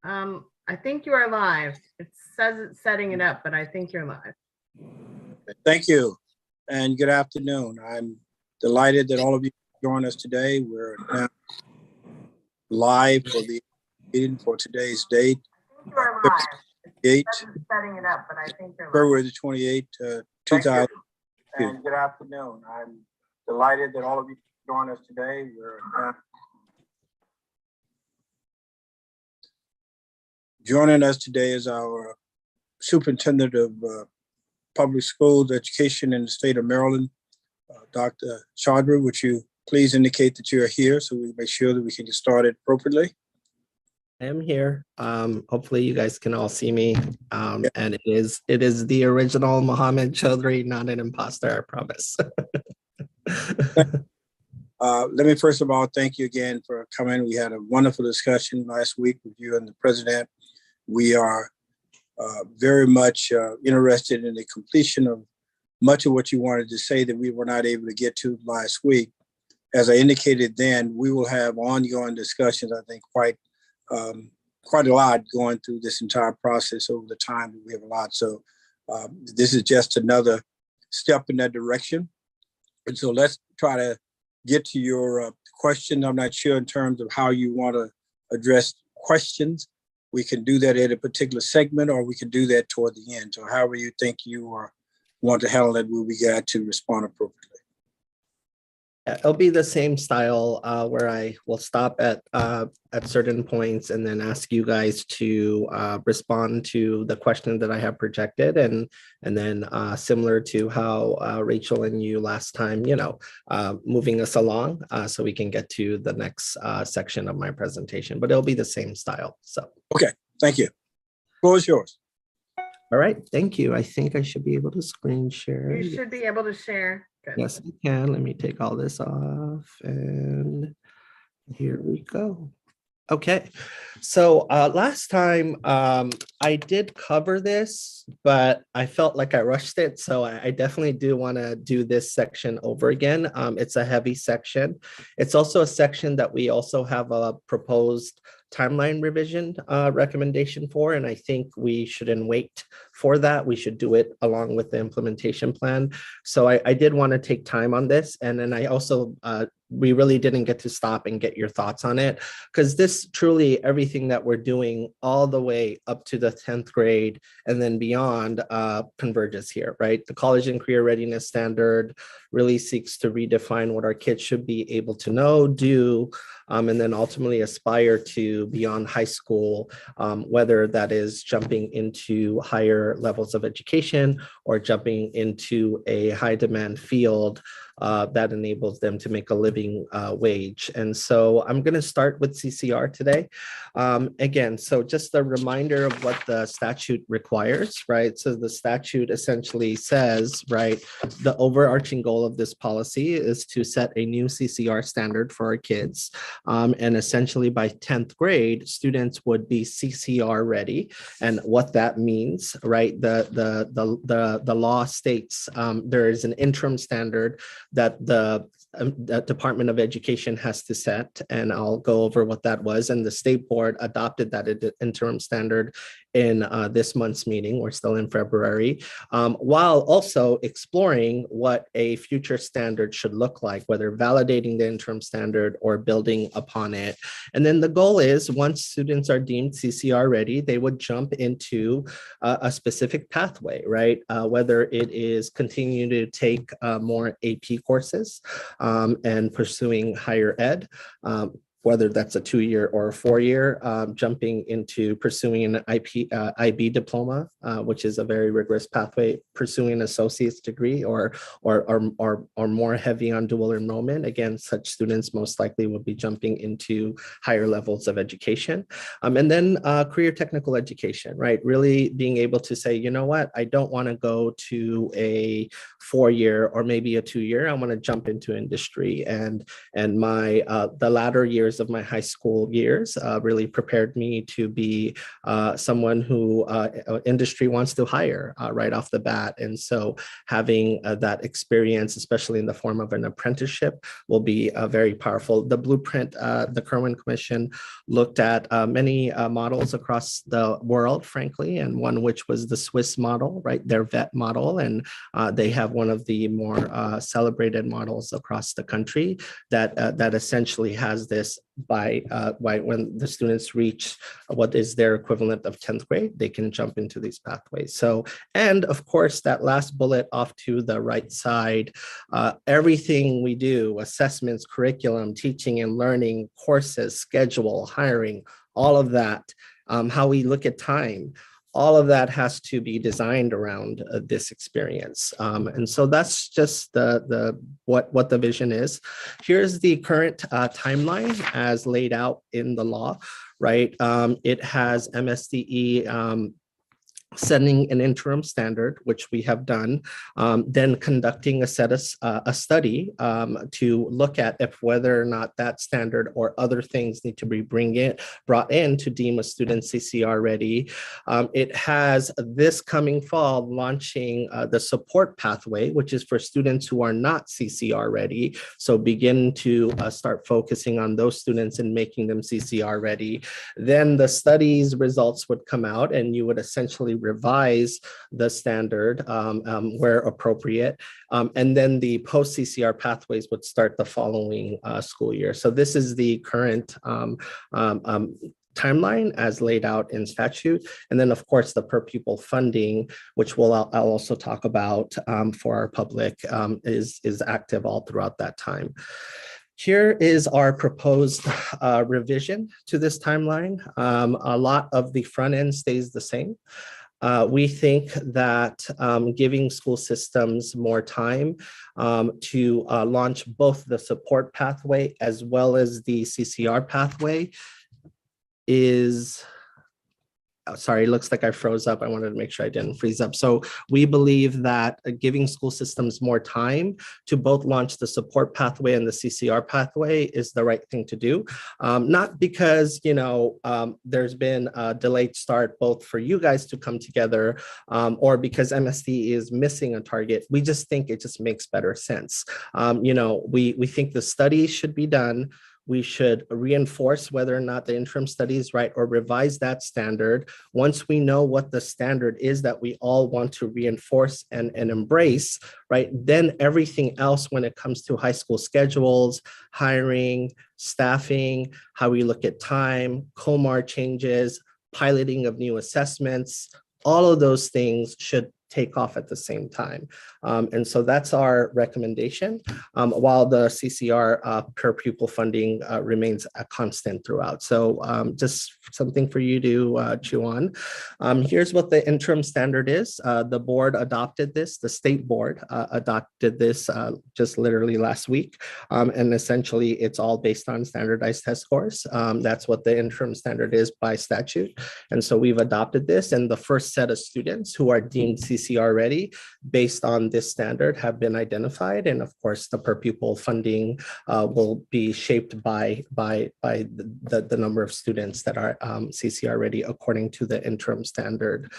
I think you are live. It says it's setting it up, but I think you're live. Thank you, and good afternoon. I'm delighted that all of you join us today. We're now live for the meeting for today's date. You are live. It says it's setting it up, but I think you're live. February the 28th, 2000. And good afternoon. I'm delighted that all of you join us today. We're now joining us today is our Superintendent of Public Schools Education in the state of Maryland, Dr. Chaudhry. Would you please indicate that you are here so we make sure that we can get started appropriately? I am here. Hopefully you guys can all see me. And it is the original Mohammed Chaudhry, not an imposter, I promise. Let me first of all thank you again for coming. We had a wonderful discussion last week with you and the president. We are very much interested in the completion of much of what you wanted to say that we were not able to get to last week. As I indicated then, we will have ongoing discussions, I think quite a lot going through this entire process over the time that we have a lot. So this is just another step in that direction. And so let's try to get to your question. I'm not sure in terms of how you want to address questions. We can do that at a particular segment, or we can do that toward the end. So however you think you want to handle it, we'll be glad to respond appropriately. It'll be the same style where I will stop at certain points and then ask you guys to respond to the question that I have projected, and then similar to how Rachel and you last time, moving us along so we can get to the next section of my presentation, but it'll be the same style. So okay, thank you. The floor is yours. All right, thank you. I think I should be able to screen share. You should be able to share. Good. Yes, I can. Let me take all this off, and here we go. Okay, so last time I did cover this, but I felt like I rushed it. So I definitely do want to do this section over again. It's a heavy section. It's also a section that we also have a proposed timeline revision recommendation for, and I think we shouldn't wait for that. We should do it along with the implementation plan. So I did want to take time on this, and then I also we really didn't get to stop and get your thoughts on it, because this truly, everything that we're doing all the way up to the 10th grade and then beyond converges here, right? The College and Career Readiness Standard really seeks to redefine what our kids should be able to know, do, and then ultimately aspire to beyond high school, whether that is jumping into higher levels of education or jumping into a high demand field that enables them to make a living wage. And so I'm going to start with CCR today. Again, so just a reminder of what the statute requires, right? So the statute essentially says, right, the overarching goal of this policy is to set a new CCR standard for our kids. And essentially by 10th grade, students would be CCR ready. And what that means, right? The law states there is an interim standard that the Department of Education has to set, and I'll go over what that was. And the state board adopted that interim standard in this month's meeting. We're still in February, while also exploring what a future standard should look like, whether validating the interim standard or building upon it. And then the goal is, once students are deemed CCR ready, they would jump into a specific pathway, right? Whether it is continuing to take more AP courses and pursuing higher ed, whether that's a 2-year or a 4-year, jumping into pursuing an IB diploma, which is a very rigorous pathway, pursuing an associate's degree, or more heavy on dual enrollment. Again, such students most likely will be jumping into higher levels of education. And then career technical education, right? Really being able to say, you know what, I don't want to go to a 4-year or maybe a 2-year. I want to jump into industry, and my the latter years years of my high school years really prepared me to be someone who industry wants to hire right off the bat. And so having that experience, especially in the form of an apprenticeship, will be very powerful. The blueprint, the Kerwin Commission looked at many models across the world, frankly, and one which was the Swiss model, right? Their VET model. And they have one of the more celebrated models across the country that essentially has this by when the students reach what is their equivalent of 10th grade, they can jump into these pathways. So, and of course, that last bullet off to the right side, everything we do, assessments, curriculum, teaching and learning, courses, schedule, hiring, all of that, how we look at time, all of that has to be designed around this experience. And so that's just what the vision is. Here's the current timeline as laid out in the law, right? It has MSDE setting an interim standard, which we have done, then conducting a study to look at if whether or not that standard or other things need to be brought in to deem a student CCR ready. It has this coming fall launching the support pathway, which is for students who are not CCR ready. So begin to start focusing on those students and making them CCR ready. Then the study's results would come out and you would essentially revise the standard where appropriate. And then the post-CCR pathways would start the following school year. So this is the current timeline as laid out in statute. And then of course the per pupil funding, which I'll also talk about for our public, is active all throughout that time. Here is our proposed revision to this timeline. A lot of the front end stays the same. We think that giving school systems more time to launch both the support pathway as well as the CCR pathway is, sorry, it looks like I froze up. I wanted to make sure I didn't freeze up. So we believe that giving school systems more time to both launch the support pathway and the CCR pathway is the right thing to do. Not because, there's been a delayed start both for you guys to come together or because MSD is missing a target. We just think it just makes better sense. We think the study should be done. We should reinforce whether or not the interim study is right or revise that standard. Once we know what the standard is that we all want to reinforce and embrace, right, then everything else when it comes to high school schedules, hiring, staffing, how we look at time, COMAR changes, piloting of new assessments, all of those things should take off at the same time. And so that's our recommendation, while the CCR per pupil funding remains a constant throughout. So just something for you to chew on. Here's what the interim standard is. The board adopted this, the state board adopted this just literally last week. And essentially it's all based on standardized test scores. That's what the interim standard is by statute. And so we've adopted this, and the first set of students who are deemed CCR ready based on this standard have been identified. And of course, the per pupil funding will be shaped by the number of students that are CCR ready according to the interim standard.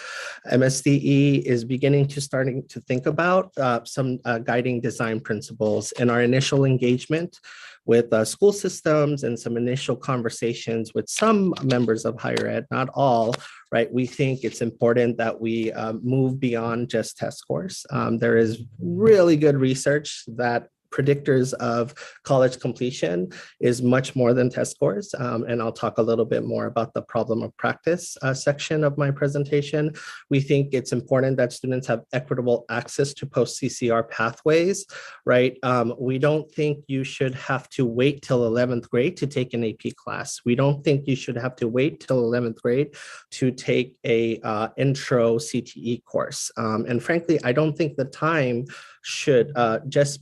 MSDE is starting to think about some guiding design principles. In our initial engagement with school systems and some initial conversations with some members of higher ed, not all, right? We think it's important that we move beyond just test scores. There is really good research that predictors of college completion is much more than test scores. And I'll talk a little bit more about the problem of practice section of my presentation. We think it's important that students have equitable access to post-CCR pathways, right? We don't think you should have to wait till 11th grade to take an AP class. We don't think you should have to wait till 11th grade to take a intro CTE course. And frankly, I don't think the time should just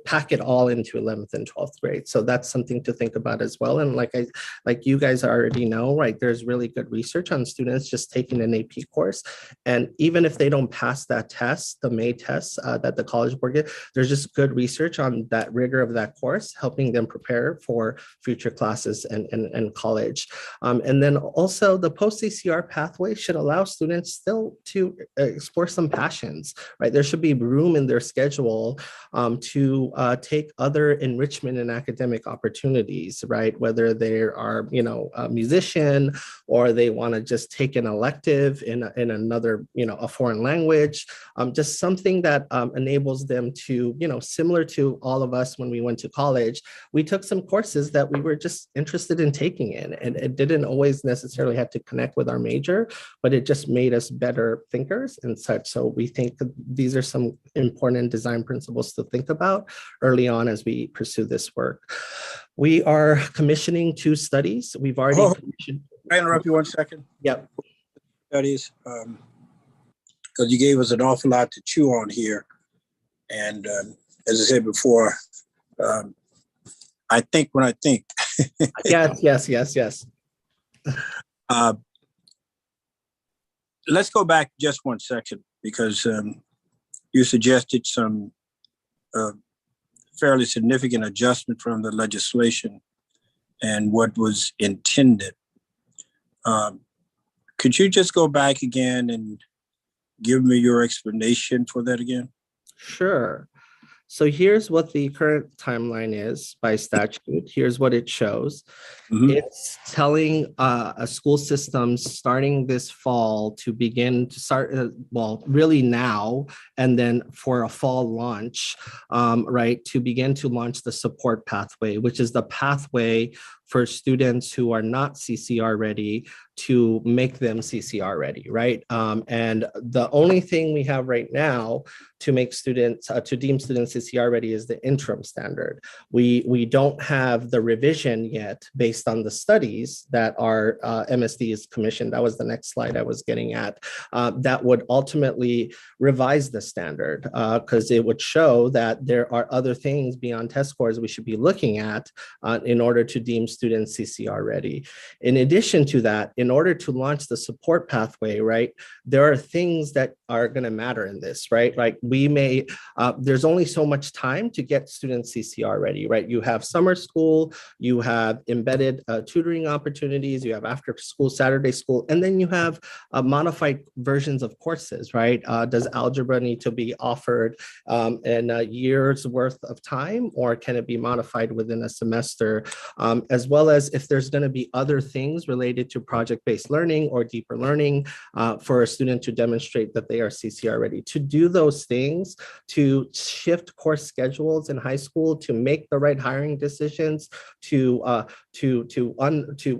pack it all into 11th and 12th grade. So that's something to think about as well. And like you guys already know, right, there's really good research on students just taking an AP course. And even if they don't pass that test, the May test that the College Board gets, there's just good research on that rigor of that course, helping them prepare for future classes and college. And then also the post-CCR pathway should allow students still to explore some passions, right? There should be room in their schedule to take other enrichment and academic opportunities, right? Whether they are, a musician, or they want to just take an elective in another, a foreign language, just something that enables them to, similar to all of us when we went to college, we took some courses that we were just interested in taking in, and it didn't always necessarily have to connect with our major, but it just made us better thinkers and such. So we think that these are some important design principles to think about early on as we pursue this work. We are commissioning 2 studies. We've already commissioned. Can I interrupt you 1 second? Yep. Studies, because you gave us an awful lot to chew on here. And as I said before, I think when I think. Yes. Let's go back just 1 second, because you suggested some fairly significant adjustment from the legislation and what was intended. Could you just go back again and give me your explanation for that again? Sure. So here's what the current timeline is by statute. Here's what it shows. Mm-hmm. It's telling school systems starting this fall to begin to start, really now, and then for a fall launch, right, to begin to launch the support pathway, which is the pathway for students who are not CCR ready to make them CCR ready, right? And the only thing we have right now to make students, to deem students CCR ready is the interim standard. We don't have the revision yet based on the studies that our MSD is commissioned. That was the next slide I was getting at. That would ultimately revise the standard because it would show that there are other things beyond test scores we should be looking at in order to deem students CCR ready. In addition to that, in order to launch the support pathway, right, there are things that are going to matter in this, right? Like we may, there's only so much time to get students CCR ready, right? You have summer school, you have embedded tutoring opportunities, you have after school, Saturday school, and then you have modified versions of courses, right? Does algebra need to be offered in a year's worth of time, or can it be modified within a semester? As well as if there's going to be other things related to project-based learning or deeper learning for a student to demonstrate that they are CCR ready. To do those things, to shift course schedules in high school, to make the right hiring decisions, to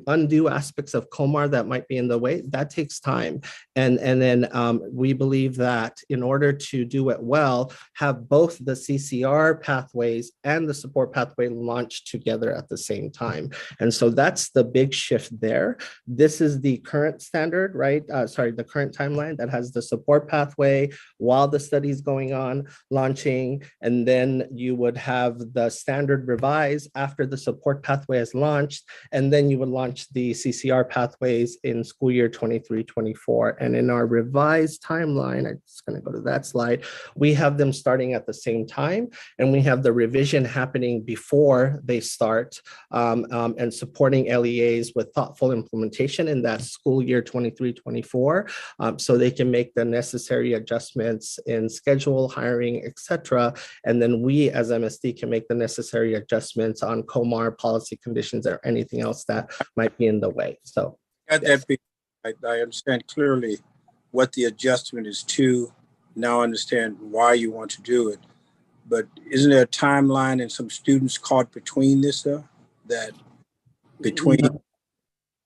undo aspects of COMAR that might be in the way, that takes time. And then we believe that in order to do it well, have both the CCR pathways and the support pathway launched together at the same time. And so that's the big shift there. This is the current standard, right? The current timeline that has the support pathway while the study is going on, launching, and then you would have the standard revised after the support pathway is launched, and then you would launch the CCR pathways in school year 23-24. And in our revised timeline, I'm just going to go to that slide, we have them starting at the same time, and we have the revision happening before they start, and supporting LEAs with thoughtful implementation in that school year 23-24, so they can make the necessary adjustments in schedule, hiring, etc. And then we as MSD can make the necessary adjustments on COMAR policy conditions or anything else that might be in the way. So yes. I understand clearly what the adjustment is to. Now I understand why you want to do it. But isn't there a timeline and some students caught between this, though? That between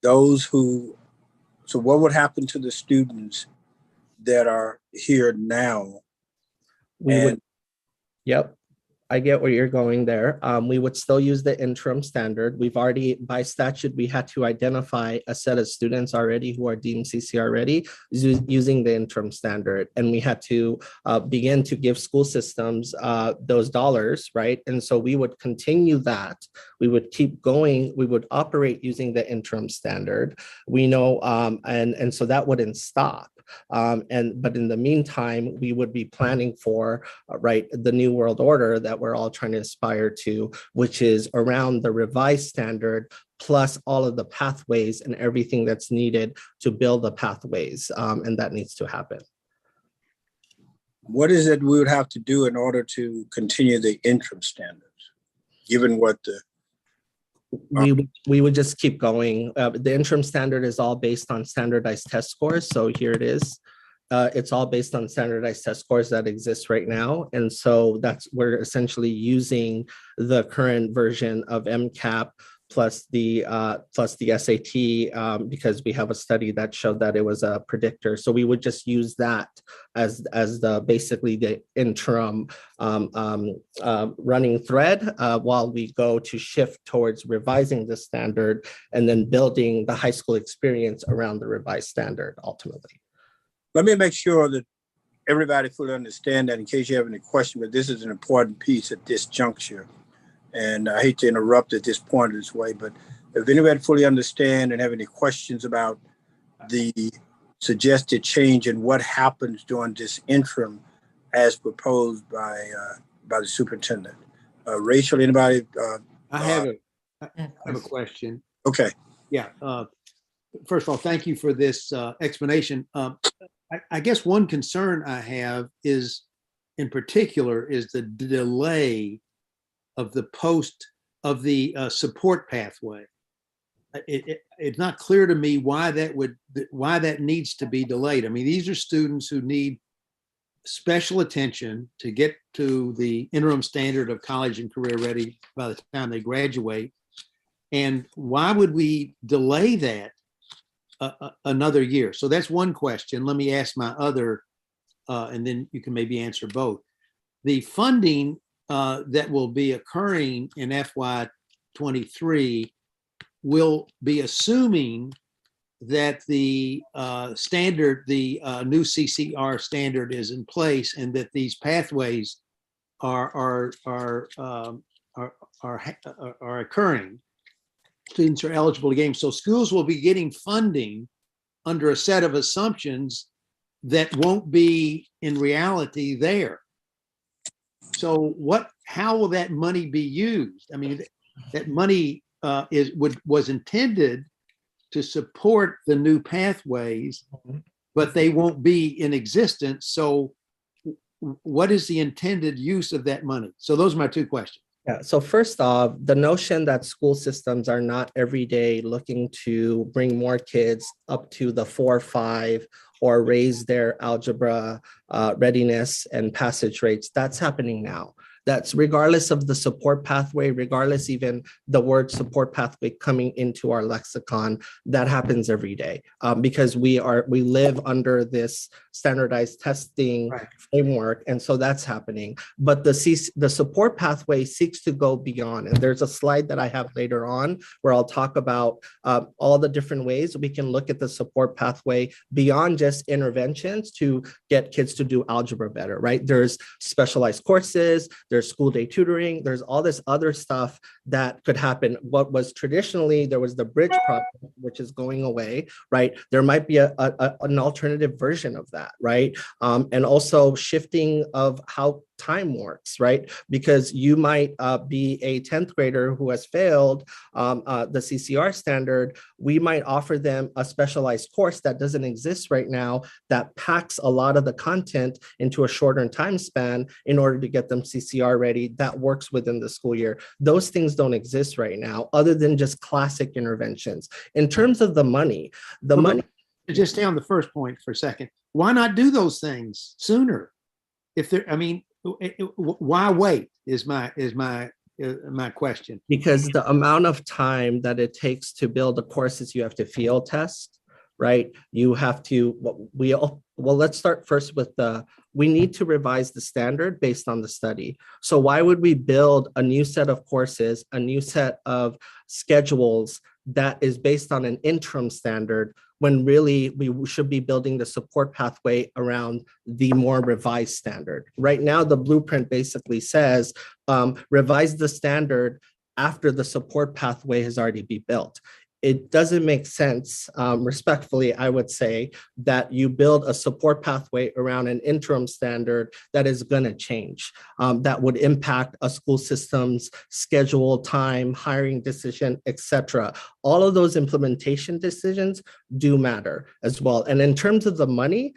those who, so what would happen to the students that are here now? Yep. I get where you're going there. We would still use the interim standard. We've already, by statute, we had to identify a set of students already who are deemed CCR ready using the interim standard. And we had to begin to give school systems those dollars, right? And so we would continue that. We would keep going. We would operate using the interim standard. We know, and so that wouldn't stop. But in the meantime, we would be planning for right the new world order that we're all trying to aspire to, which is around the revised standard plus all of the pathways and everything that's needed to build the pathways, and that needs to happen. What is it we would have to do in order to continue the interim standards, given what the We would just keep going. The interim standard is all based on standardized test scores. So here it is. It's all based on standardized test scores that exist right now. And so we're essentially using the current version of MCAP plus the SAT because we have a study that showed that it was a predictor. So we would just use that as the basically the interim running thread while we go to shift towards revising the standard and then building the high school experience around the revised standard ultimately. Let me make sure that everybody fully understand that in case you have any question, but this is an important piece at this juncture. And I hate to interrupt at this point this way, but if anybody fully understand and have any questions about the suggested change and what happens during this interim as proposed by the superintendent. Rachel, anybody? I have a question. Okay. Yeah. First of all, thank you for this explanation. I guess one concern I have is, in particular, is the delay of the support pathway. It's not clear to me why that needs to be delayed. I mean, these are students who need special attention to get to the interim standard of college and career ready by the time they graduate. And why would we delay that another year? So that's one question. Let me ask my other, and then you can maybe answer both. The funding that will be occurring in FY23 will be assuming that the standard, the new CCR standard is in place and that these pathways are occurring. Students are eligible to gain. So schools will be getting funding under a set of assumptions that won't be in reality there. So how will that money be used? I mean, that money was intended to support the new pathways, but they won't be in existence. So what is the intended use of that money? So those are my two questions. Yeah, so first off, the notion that school systems are not every day looking to bring more kids up to the 4 or 5 or raise their algebra readiness and passage rates, that's happening now. That's regardless of the support pathway, regardless even the word support pathway coming into our lexicon, that happens every day because we live under this standardized testing framework. And so that's happening. But the support pathway seeks to go beyond. And there's a slide that I have later on where I'll talk about all the different ways we can look at the support pathway beyond just interventions to get kids to do algebra better, right? There's specialized courses, there's school day tutoring, there's all this other stuff that could happen. What was traditionally, there was the bridge project, which is going away, right? There might be an alternative version of that, right? And also shifting of how time works, right? Because you might be a 10th grader who has failed the CCR standard. We might offer them a specialized course that doesn't exist right now that packs a lot of the content into a shorter time span in order to get them CCR ready that works within the school year. Those things don't exist right now other than just classic interventions. In terms of the money, just stay on the first point for a second. Why not do those things sooner? If there, I mean, why wait is my question. Because the amount of time that it takes to build the courses, you have to field test, right? You have to, well, let's start first with we need to revise the standard based on the study. So why would we build a new set of courses, a new set of schedules that is based on an interim standard when really we should be building the support pathway around the more revised standard? Right now, the blueprint basically says revise the standard after the support pathway has already been built. It doesn't make sense, respectfully, I would say, that you build a support pathway around an interim standard that is going to change, that would impact a school system's schedule, time, hiring decision, etc. All of those implementation decisions do matter as well. And in terms of the money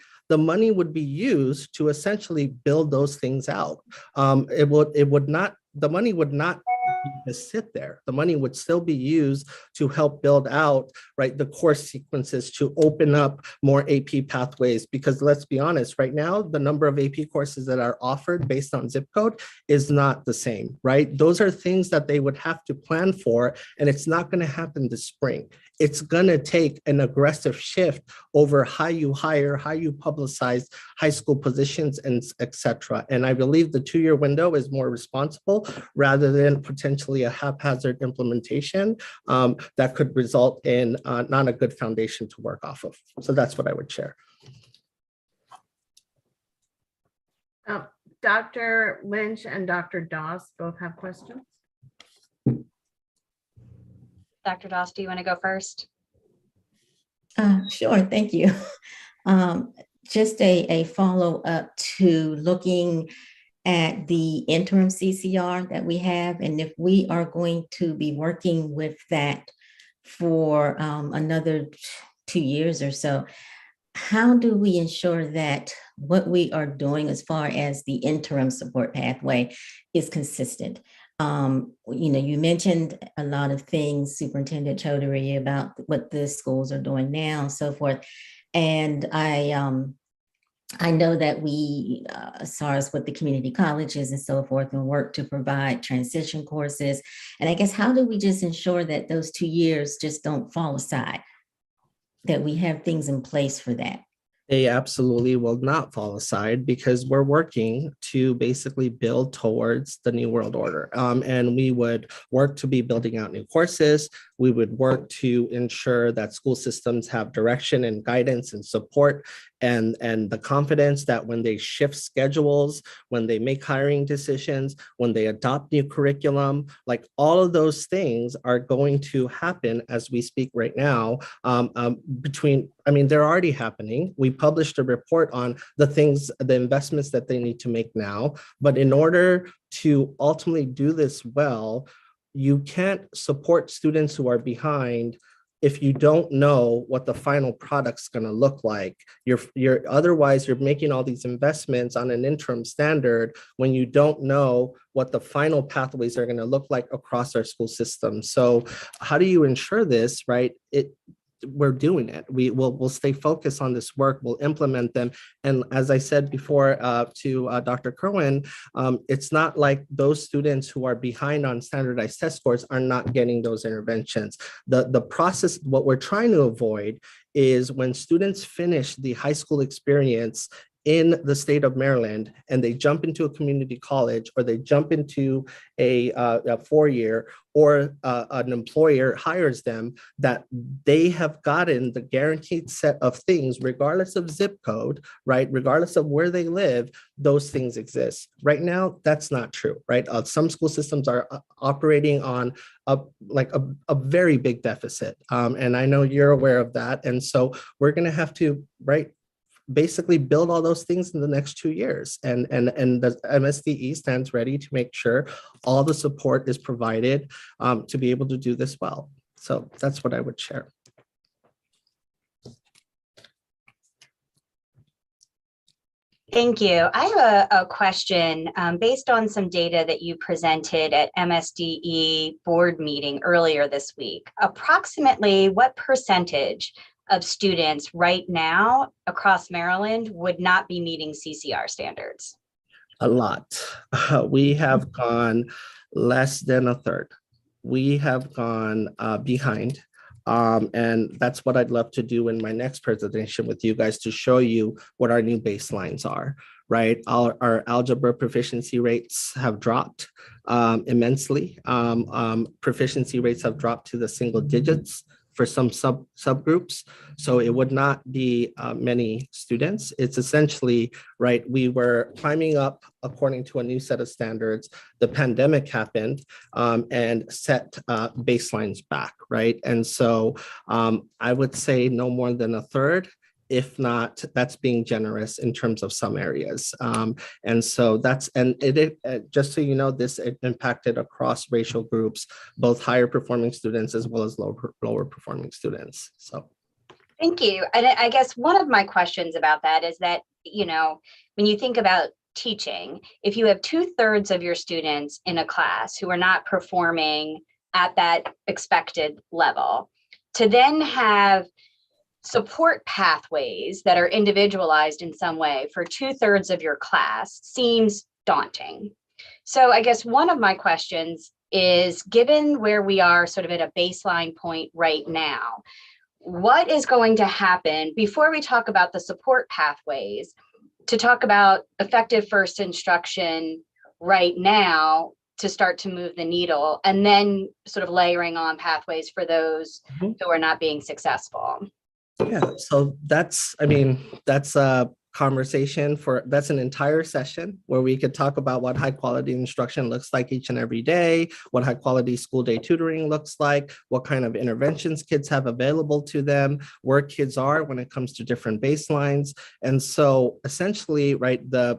would be used to essentially build those things out. The money would not just sit there. The money would still be used to help build out, right, the course sequences, to open up more AP pathways, because let's be honest, right now, the number of AP courses that are offered based on zip code is not the same, right? Those are things that they would have to plan for, and it's not going to happen this spring. It's going to take an aggressive shift over how you hire, how you publicize high school positions, and etc. And I believe the 2-year window is more responsible rather than potentially a haphazard implementation that could result in not a good foundation to work off of. So that's what I would share. Dr. Lynch and Dr. Doss both have questions. Dr. Doss, do you want to go first? Sure, thank you. Just a follow-up to looking at the interim CCR that we have, and if we are going to be working with that for another 2 years or so, how do we ensure that what we are doing as far as the interim support pathway is consistent? You mentioned a lot of things, Superintendent Chaudhary, about what the schools are doing now and so forth. And I know that we, as far as with the community colleges and so forth, and work to provide transition courses. And I guess, how do we just ensure that those 2 years just don't fall aside, that we have things in place for that? They absolutely will not fall aside, because we're working to basically build towards the New World Order. And we would work to be building out new courses. We would work to ensure that school systems have direction and guidance and support and the confidence that when they shift schedules, when they make hiring decisions, when they adopt new curriculum, like all of those things are going to happen as we speak right now. They're already happening. We published a report on the investments that they need to make now. But in order to ultimately do this well, you can't support students who are behind if you don't know what the final product's going to look like. Otherwise you're making all these investments on an interim standard when you don't know what the final pathways are going to look like across our school system. So how do you ensure this, right? We're doing it. We'll stay focused on this work. We'll implement them. And as I said before to Dr. Kerwin, it's not like those students who are behind on standardized test scores are not getting those interventions. The process, what we're trying to avoid is when students finish the high school experience in the state of Maryland and they jump into a community college, or they jump into a 4-year, or an employer hires them, that they have gotten the guaranteed set of things regardless of zip code, right? Regardless of where they live, those things exist. Right now, that's not true, right? Some school systems are operating on a very big deficit. And I know you're aware of that. And so we're gonna have to, right, basically build all those things in the next 2 years. And the MSDE stands ready to make sure all the support is provided to be able to do this well. So that's what I would share. Thank you. I have a question based on some data that you presented at MSDE board meeting earlier this week. Approximately what percentage of students right now across Maryland would not be meeting CCR standards? A lot. We have gone less than a third. We have gone behind And that's what I'd love to do in my next presentation with you guys, to show you what our new baselines are, right? Our algebra proficiency rates have dropped immensely. Proficiency rates have dropped to the single digits for some subgroups. So it would not be many students. It's essentially, right, we were climbing up according to a new set of standards. The pandemic happened and set baselines back, right? And so I would say no more than a third, if not, that's being generous in terms of some areas. And so that's, and just so you know, this impacted across racial groups, both higher performing students as well as lower performing students. So. Thank you. And I guess one of my questions about that is that, you know, when you think about teaching, if you have 2/3 of your students in a class who are not performing at that expected level, to then have support pathways that are individualized in some way for 2/3 of your class seems daunting. So I guess one of my questions is, given where we are sort of at a baseline point right now, what is going to happen before we talk about the support pathways, to talk about effective first instruction right now to start to move the needle, and then sort of layering on pathways for those who are not being successful? Yeah, so that's, I mean, that's a conversation that's an entire session where we could talk about what high quality instruction looks like each and every day, what high quality school day tutoring looks like, what kind of interventions kids have available to them, where kids are when it comes to different baselines. And so essentially, right, the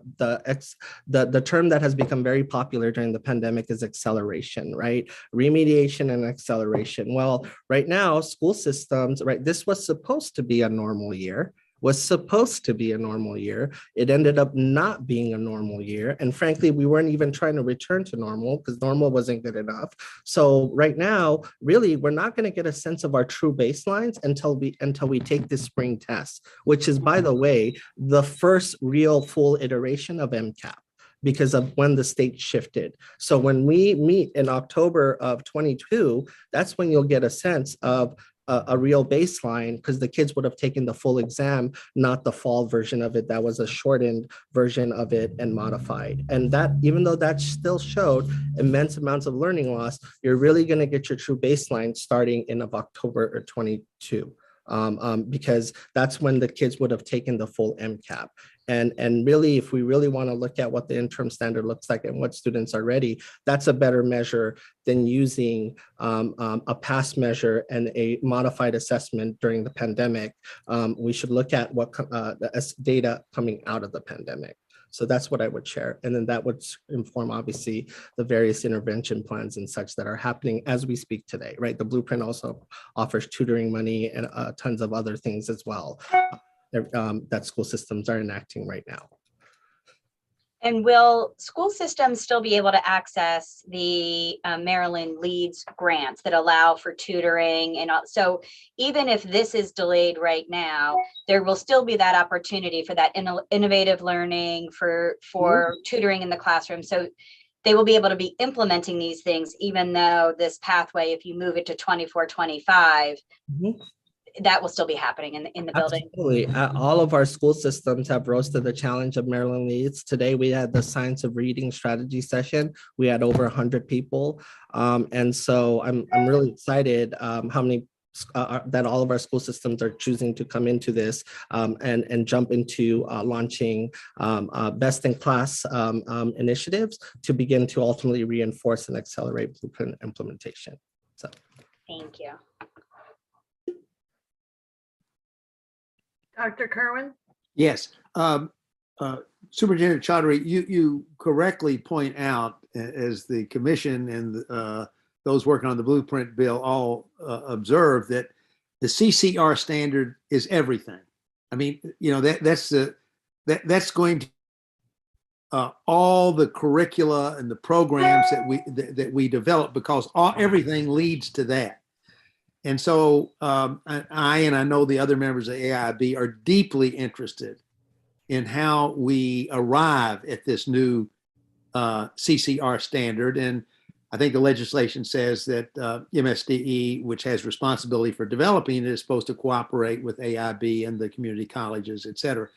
term that has become very popular during the pandemic is acceleration, right? Remediation and acceleration. Well, right now, school systems, right, this was supposed to be a normal year. It ended up not being a normal year. And frankly, we weren't even trying to return to normal because normal wasn't good enough. So right now, really, we're not going to get a sense of our true baselines until we take this spring test, which is, by the way, the first real full iteration of MCAP, because of when the state shifted. So when we meet in October of 22, that's when you'll get a sense of a real baseline, because the kids would have taken the full exam, not the fall version of it. That was a shortened version of it and modified. And that, even though that still showed immense amounts of learning loss, you're really going to get your true baseline starting in October or 22. Because that's when the kids would have taken the full MCAP. And really, if we really want to look at what the interim standard looks like and what students are ready, that's a better measure than using a past measure and a modified assessment during the pandemic. We should look at what the data coming out of the pandemic. So that's what I would share. And then that would inform, obviously, the various intervention plans and such that are happening as we speak today, right? The blueprint also offers tutoring money and tons of other things as well that school systems are enacting right now. And will school systems still be able to access the Maryland Leads grants that allow for tutoring? And so even if this is delayed right now, there will still be that opportunity for that innovative learning, for tutoring in the classroom. So they will be able to be implementing these things, even though this pathway, if you move it to 24, 25, that will still be happening in the building. Absolutely. All of our school systems have rose to the challenge of Maryland Leads. Today, we had the Science of Reading strategy session. We had over 100 people. And so I'm really excited how many that all of our school systems are choosing to come into this and jump into launching best-in-class initiatives to begin to ultimately reinforce and accelerate blueprint implementation. So, thank you. Dr. Kerwin? Yes. Superintendent Chaudhry, you correctly point out, as the commission and those working on the blueprint bill all observe, that the CCR standard is everything. I mean, you know, that's going to all the curricula and the programs that we develop, because everything leads to that. And so I know the other members of AIB are deeply interested in how we arrive at this new CCR standard. And I think the legislation says that MSDE, which has responsibility for developing it, is supposed to cooperate with AIB and the community colleges, et cetera.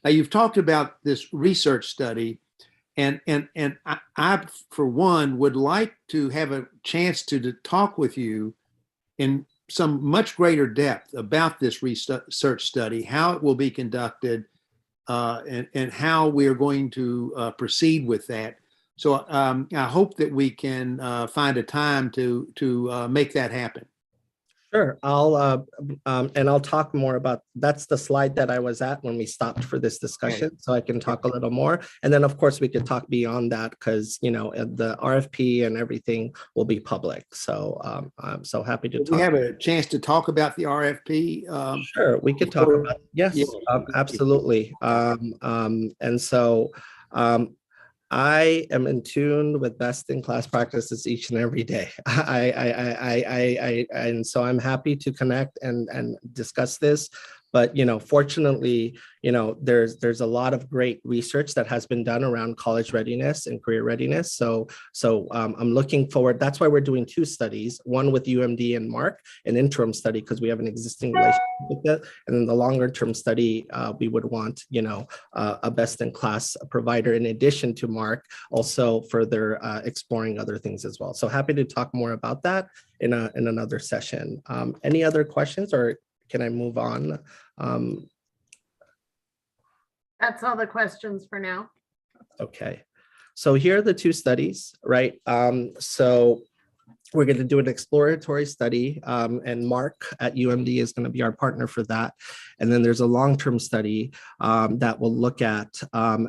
Now, you've talked about this research study, and I, for one, would like to have a chance to talk with you in some much greater depth about this research study, how it will be conducted, and how we are going to proceed with that. So I hope that we can find a time to make that happen. Sure, I'll talk more about, that's the slide that I was at when we stopped for this discussion, so I can talk a little more. And then, of course, we could talk beyond that because, you know, the RFP and everything will be public. So I'm so happy to talk. We have a chance to talk about the RFP. Sure, we could talk about, yes, Yeah. Absolutely. And so I am in tune with best in class practices each and every day. And so I'm happy to connect and discuss this. But, you know, fortunately, you know, there's a lot of great research that has been done around college readiness and career readiness. So I'm looking forward. That's why we're doing two studies, one with UMD and Mark, an interim study, because we have an existing relationship with it. And then the longer term study, we would want, you know, a best in class provider in addition to Mark, also further exploring other things as well. So happy to talk more about that in another session. Any other questions, or can I move on? That's all the questions for now. Okay, so here are the two studies, right? So we're going to do an exploratory study, and Mark at UMD is going to be our partner for that. And then there's a long-term study that will look at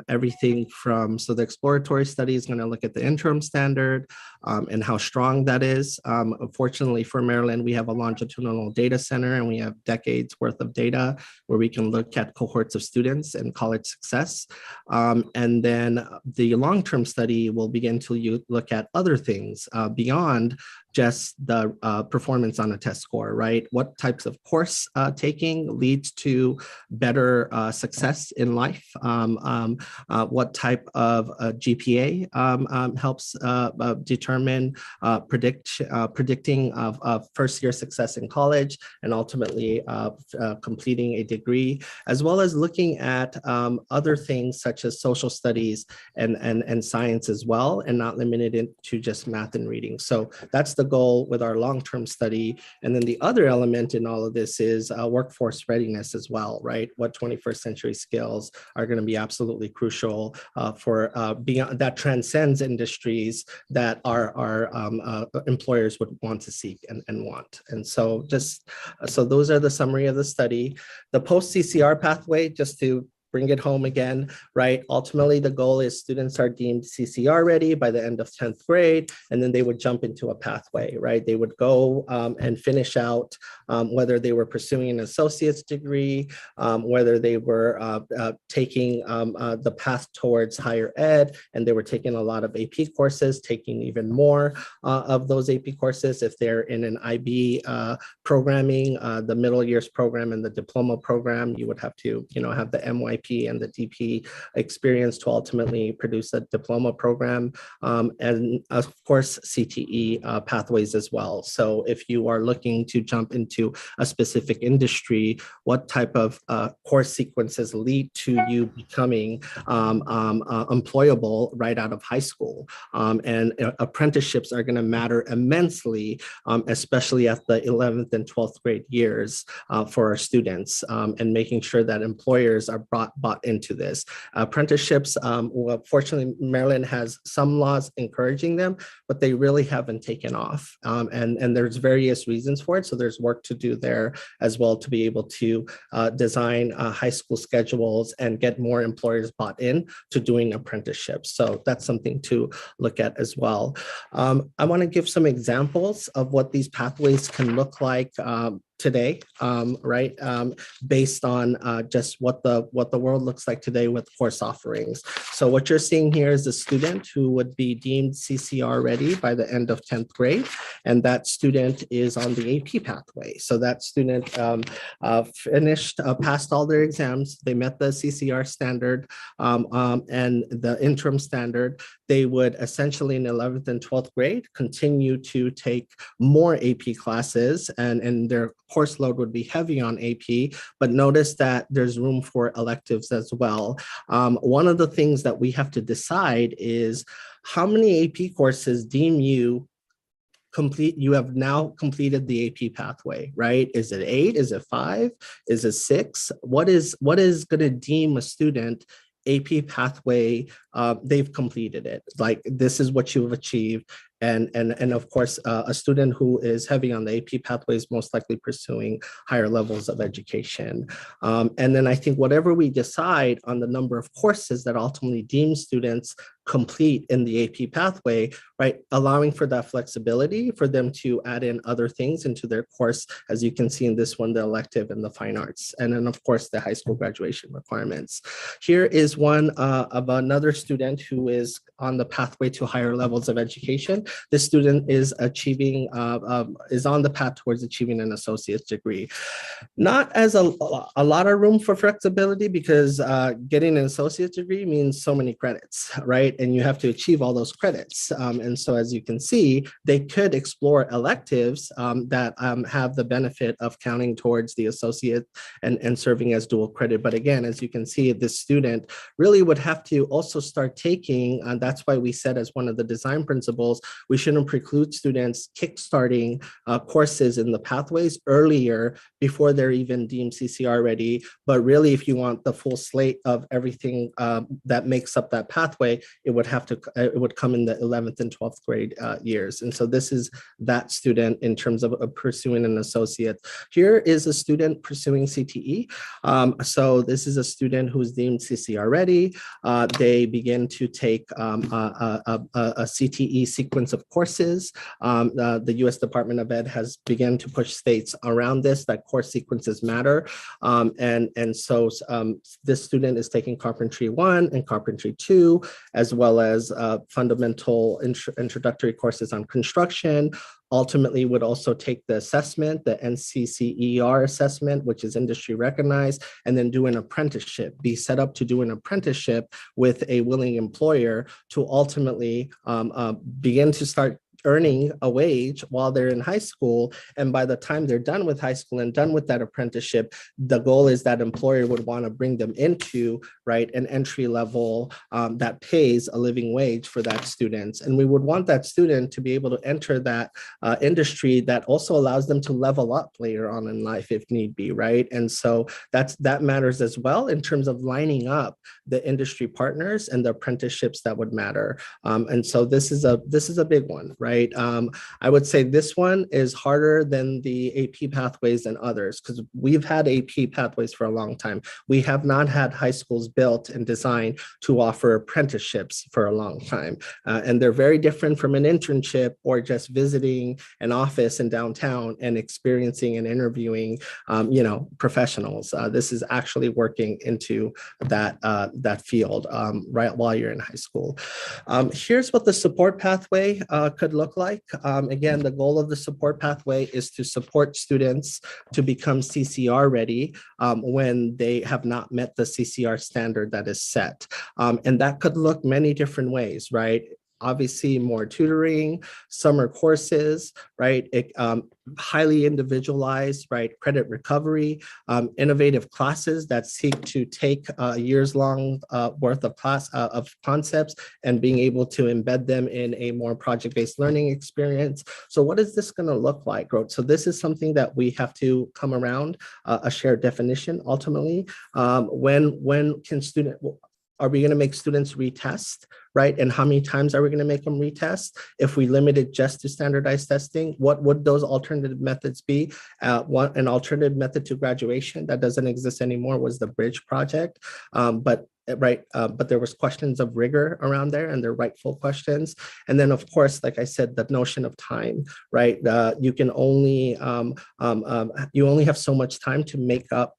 everything from, so the exploratory study is going to look at the interim standard and how strong that is. Unfortunately for Maryland, we have a longitudinal data center and we have decades worth of data where we can look at cohorts of students and college success. And then the long-term study will begin to look at other things beyond just the performance on a test score, right? What types of course taking leads to better success in life? What type of GPA helps determine predicting of first year success in college and ultimately completing a degree, as well as looking at other things such as social studies and science as well, and not limited it to just math and reading. So that's the goal with our long-term study. And then the other element in all of this is workforce readiness as well, right? What 21st century skills are going to be absolutely crucial for beyond that transcends industries that our employers would want to seek and want. And so so those are the summary of the study. The post-CCR pathway, just to bring it home again, right? Ultimately, the goal is students are deemed CCR ready by the end of 10th grade, and then they would jump into a pathway, right? They would go and finish out whether they were pursuing an associate's degree, whether they were taking the path towards higher ed, and they were taking a lot of AP courses, taking even more of those AP courses. If they're in an IB programming, the middle years program and the diploma program, you would have to, you know, have the MYP and the DP experience to ultimately produce a diploma program, and of course CTE pathways as well. So if you are looking to jump into a specific industry, what type of course sequences lead to you becoming employable right out of high school? And apprenticeships are going to matter immensely, especially at the 11th and 12th grade years for our students, and making sure that employers are bought into this. Apprenticeships, well, fortunately, Maryland has some laws encouraging them, but they really haven't taken off. And there's various reasons for it. So there's work to do there as well to be able to design high school schedules and get more employers bought in to doing apprenticeships. So that's something to look at as well. I want to give some examples of what these pathways can look like today, right? Based on just what the world looks like today with course offerings. So what you're seeing here is a student who would be deemed CCR ready by the end of 10th grade, and that student is on the AP pathway. So that student finished, passed all their exams. They met the CCR standard and the interim standard. They would essentially in 11th and 12th grade continue to take more AP classes, and their course load would be heavy on AP, but notice that there's room for electives as well. One of the things that we have to decide is how many AP courses deem you complete. You have now completed the AP pathway, right? Is it 8? Is it 5? Is it 6? What is going to deem a student AP pathway? They've completed it. Like, this is what you've achieved. And of course, a student who is heavy on the AP pathway is most likely pursuing higher levels of education. And then I think whatever we decide on the number of courses that ultimately deem students complete in the AP pathway, right, allowing for that flexibility for them to add in other things into their course, as you can see in this one, the elective and the fine arts, and then of course the high school graduation requirements. Here is one of another student who is on the pathway to higher levels of education. This student is achieving, is on the path towards achieving an associate's degree. Not as a lot of room for flexibility, because getting an associate's degree means so many credits, right? And you have to achieve all those credits. And so as you can see, they could explore electives that have the benefit of counting towards the associate and serving as dual credit. But again, as you can see, this student really would have to also start taking, and that's why we said as one of the design principles, we shouldn't preclude students kickstarting courses in the pathways earlier before they're even deemed CCR ready. But really, if you want the full slate of everything that makes up that pathway, it would come in the 11th and 12th grade years. And so this is that student in terms of pursuing an associate. Here is a student pursuing CTE. So this is a student who's deemed CCR ready. They begin to take a CTE sequence of courses. The U.S. Department of Ed has begun to push states around this, that course sequences matter. And so this student is taking Carpentry 1 and Carpentry 2, as well as fundamental introductory courses on construction. Ultimately would also take the assessment, the NCCER assessment, which is industry recognized, and then do an apprenticeship, be set up to do an apprenticeship with a willing employer to ultimately begin to start earning a wage while they're in high school. And by the time they're done with high school and done with that apprenticeship, the goal is that employer would want to bring them into, right, an entry level that pays a living wage for that student. And we would want that student to be able to enter that industry that also allows them to level up later on in life if need be, right? And so that matters as well in terms of lining up the industry partners and the apprenticeships that would matter. And so this is a big one, right? I would say this one is harder than the AP pathways and others, because we've had AP pathways for a long time. We have not had high schools built and designed to offer apprenticeships for a long time. And they're very different from an internship or just visiting an office in downtown and experiencing and interviewing, professionals. This is actually working into that field right while you're in high school. Here's what the support pathway could look like. Again, the goal of the support pathway is to support students to become CCR ready when they have not met the CCR standard that is set. And that could look many different ways, right? Obviously, more tutoring, summer courses, right? Highly individualized, right? Credit recovery, innovative classes that seek to take years long worth of of concepts and being able to embed them in a more project-based learning experience. So what is this going to look like, right? So this is something that we have to come around a shared definition ultimately. When can are we going to make students retest, right? And how many times are we going to make them retest? If we limit it just to standardized testing, what would those alternative methods be? An alternative method to graduation that doesn't exist anymore was the Bridge project. But right? But there was questions of rigor around there, and they're rightful questions. And then, of course, like I said, the notion of time, right? You can only you only have so much time to make up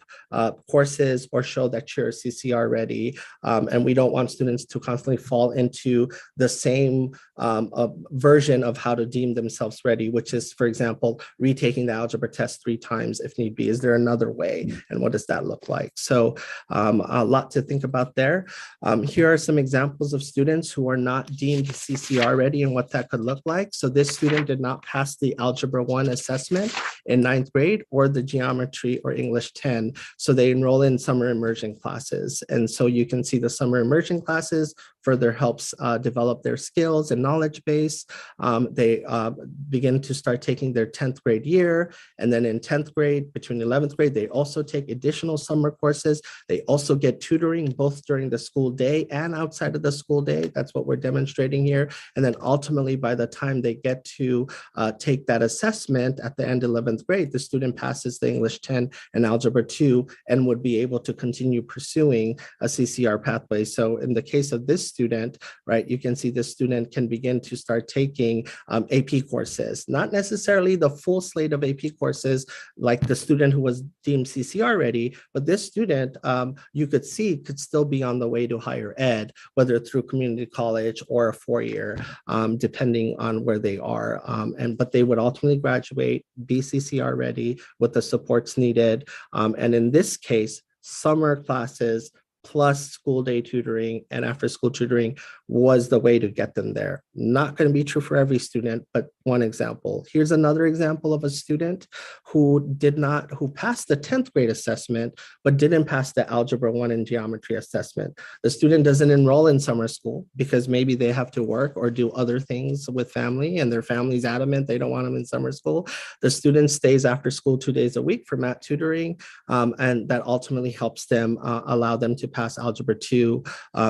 courses or show that you're CCR ready, and we don't want students to constantly fall into the same version of how to deem themselves ready, which is, for example, retaking the algebra test 3 times if need be. Is there another way, and what does that look like? So a lot to think about there. Here are some examples of students who are not deemed CCR ready and what that could look like. So this student did not pass the Algebra 1 assessment in 9th grade or the Geometry or English 10. So they enroll in summer immersion classes. And so you can see the summer immersion classes further helps develop their skills and knowledge base. They begin to start taking their 10th grade year. And then in 10th grade, between 11th grade, they also take additional summer courses. They also get tutoring both during the school day and outside of the school day. That's what we're demonstrating here. And then ultimately, by the time they get to take that assessment at the end of 11th grade, the student passes the English 10 and Algebra 2 and would be able to continue pursuing a CCR pathway. So in the case of this student, right, you can see this student can begin to start taking AP courses, not necessarily the full slate of AP courses like the student who was deemed CCR ready, but this student, you could see, could still be on the way to higher ed, whether through community college or a 4-year, depending on where they are. But they would ultimately graduate, be CCR ready with the supports needed. And in this case, summer classes plus school day tutoring and after school tutoring was the way to get them there. Not going to be true for every student, but one example. Here's another example of a student who passed the 10th grade assessment, but didn't pass the Algebra 1 and Geometry assessment. The student doesn't enroll in summer school because maybe they have to work or do other things with family and their family's adamant they don't want them in summer school. The student stays after school 2 days a week for math tutoring, and that ultimately helps them allow them to pass Algebra 2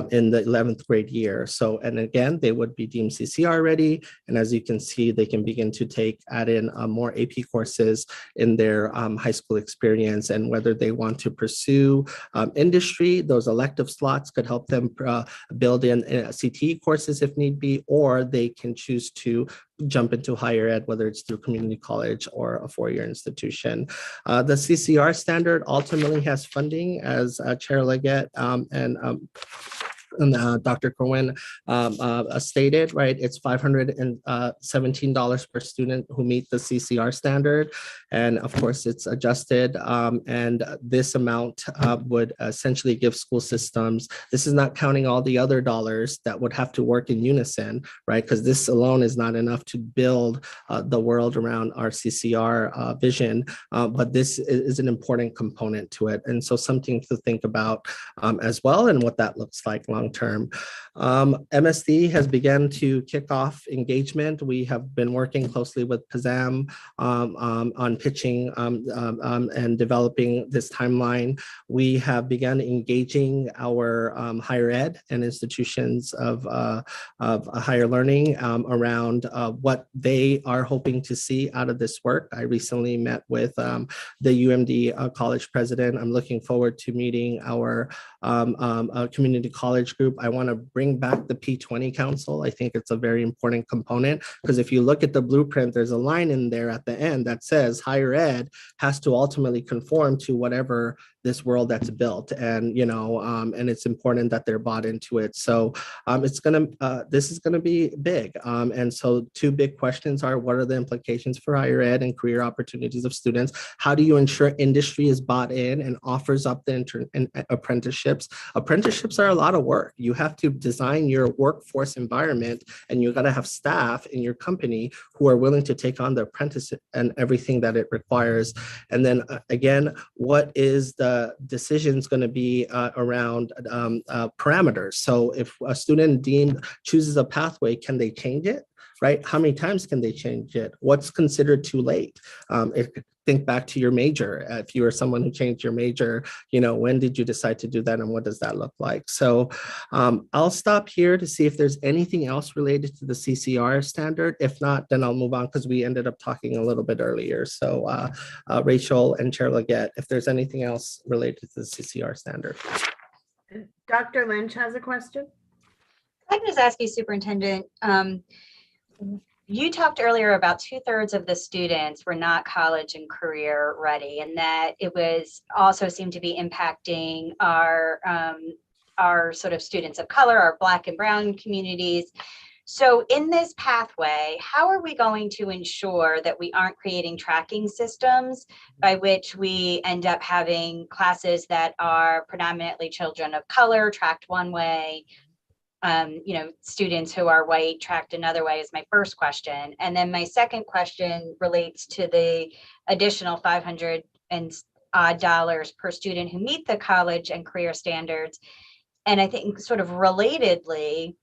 in the 11th grade year. So, and again, they would be deemed CCR ready. And as you can see, they can begin to add in more AP courses in their high school experience. And whether they want to pursue industry, those elective slots could help them build in CTE courses if need be, or they can choose to jump into higher ed, whether it's through community college or a 4-year institution. The CCR standard ultimately has funding, as Chair Leggett and Dr. Corwin stated, right? It's $517 per student who meet the CCR standard. And of course, it's adjusted. And this amount would essentially give school systems, this is not counting all the other dollars that would have to work in unison, right? Because this alone is not enough to build the world around our CCR vision, but this is an important component to it. And so something to think about as well, and what that looks like long term. MSD has begun to kick off engagement. We have been working closely with PZAM on pitching and developing this timeline. We have begun engaging our higher ed and institutions of higher learning around what they are hoping to see out of this work. I recently met with the UMD college president. I'm looking forward to meeting our community college group. I want to bring back the P20 Council. I think it's a very important component, because if you look at the blueprint, there's a line in there at the end that says higher ed has to ultimately conform to whatever this world that's built, and and it's important that they're bought into it. So this is gonna be big, and so 2 big questions are: what are the implications for higher ed and career opportunities of students? How do you ensure industry is bought in and offers up the apprenticeships? Apprenticeships are a lot of work. You have to design your workforce environment, and you got to have staff in your company who are willing to take on the apprentice and everything that it requires. And then again, what is the decisions going to be around parameters? So if a student chooses a pathway, can they change it? Right? How many times can they change it? What's considered too late? Think back to your major. If you were someone who changed your major, when did you decide to do that, and what does that look like? So I'll stop here to see if there's anything else related to the CCR standard. If not, then I'll move on, because we ended up talking a little bit earlier. So Rachel and Chair Leggett, if there's anything else related to the CCR standard. Dr. Lynch has a question. I can just ask you, Superintendent, you talked earlier about 2/3 of the students were not college and career ready, and that it was also seemed to be impacting our sort of students of color, our Black and Brown communities. So in this pathway, how are we going to ensure that we aren't creating tracking systems by which we end up having classes that are predominantly children of color tracked one way, students who are white tracked another way, is my first question. And then my second question relates to the additional $500 and odd per student who meet the college and career standards. And I think sort of relatedly,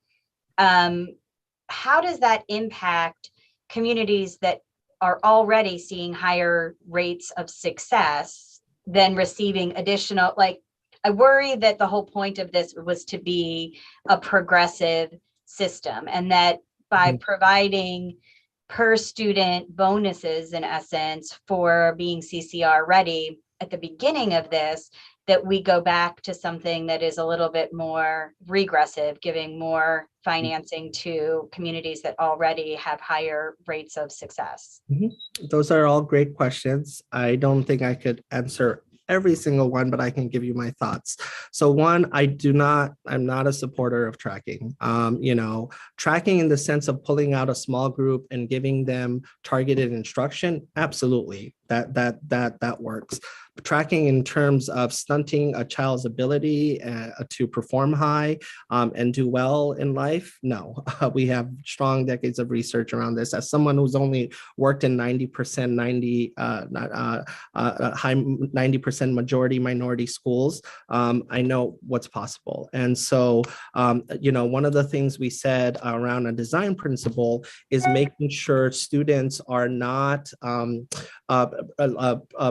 how does that impact communities that are already seeing higher rates of success than receiving additional, like, I worry that the whole point of this was to be a progressive system, and that by providing per student bonuses, in essence, for being CCR ready at the beginning of this, that we go back to something that is a little bit more regressive, giving more financing to communities that already have higher rates of success. Those are all great questions. I don't think I could answer every single one, but I can give you my thoughts. So one, I'm not a supporter of tracking. Tracking in the sense of pulling out a small group and giving them targeted instruction, absolutely, that works. Tracking in terms of stunting a child's ability to perform high and do well in life, no. We have strong decades of research around this. As someone who's only worked in 90% majority minority schools, I know what's possible. And so, one of the things we said around a design principle is making sure students are not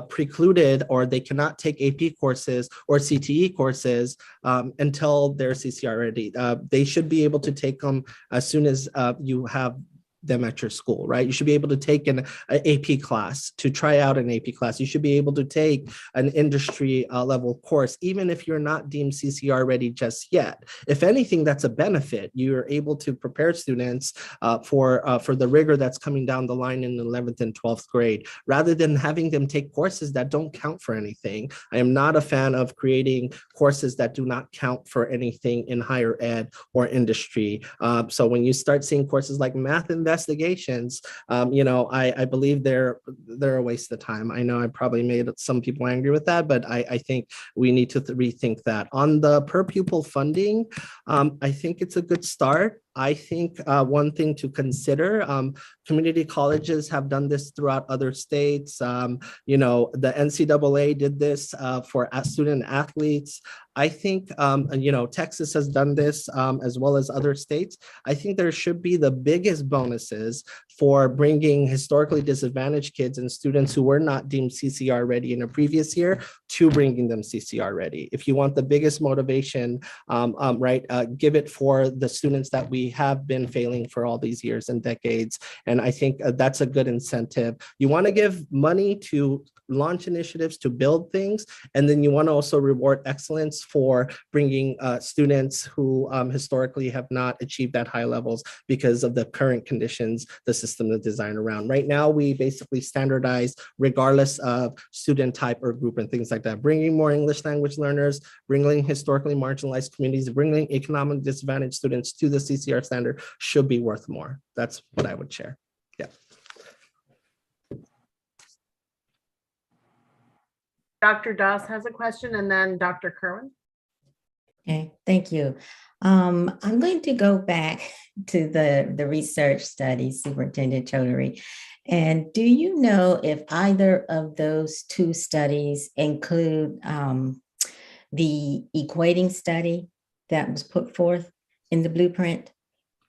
precluded, or they cannot take AP courses or CTE courses until they're CCR ready. They should be able to take them as soon as you have them at your school, right? You should be able to take an AP class, to try out an AP class. You should be able to take an industry level course, even if you're not deemed CCR ready just yet. If anything, that's a benefit. You're able to prepare students for the rigor that's coming down the line in the 11th and 12th grade, rather than having them take courses that don't count for anything. I am not a fan of creating courses that do not count for anything in higher ed or industry. So when you start seeing courses like math investigations, I believe they're a waste of time. I know I probably made some people angry with that, but I think we need to rethink that. On the per pupil funding, I think it's a good start. I think one thing to consider, community colleges have done this throughout other states. The NCAA did this for student athletes. I think, Texas has done this as well as other states. I think there should be the biggest bonuses for bringing historically disadvantaged kids and students who were not deemed CCR ready in a previous year to bringing them CCR ready. If you want the biggest motivation, give it for the students that we have been failing for all these years and decades. And I think that's a good incentive. You want to give money to launch initiatives, to build things, and then you want to also reward excellence for bringing students who historically have not achieved that high levels because of the current conditions, the system is designed around. Right now, we basically standardize regardless of student type or group and things like that, bringing more English language learners, bringing historically marginalized communities, bringing economic disadvantaged students to the CCR standard should be worth more. That's what I would share. Yeah. Dr. Doss has a question, and then Dr. Kerwin. Okay, thank you. I'm going to go back to the research study, Superintendent Choudhury. And do you know if either of those two studies include the equating study that was put forth in the blueprint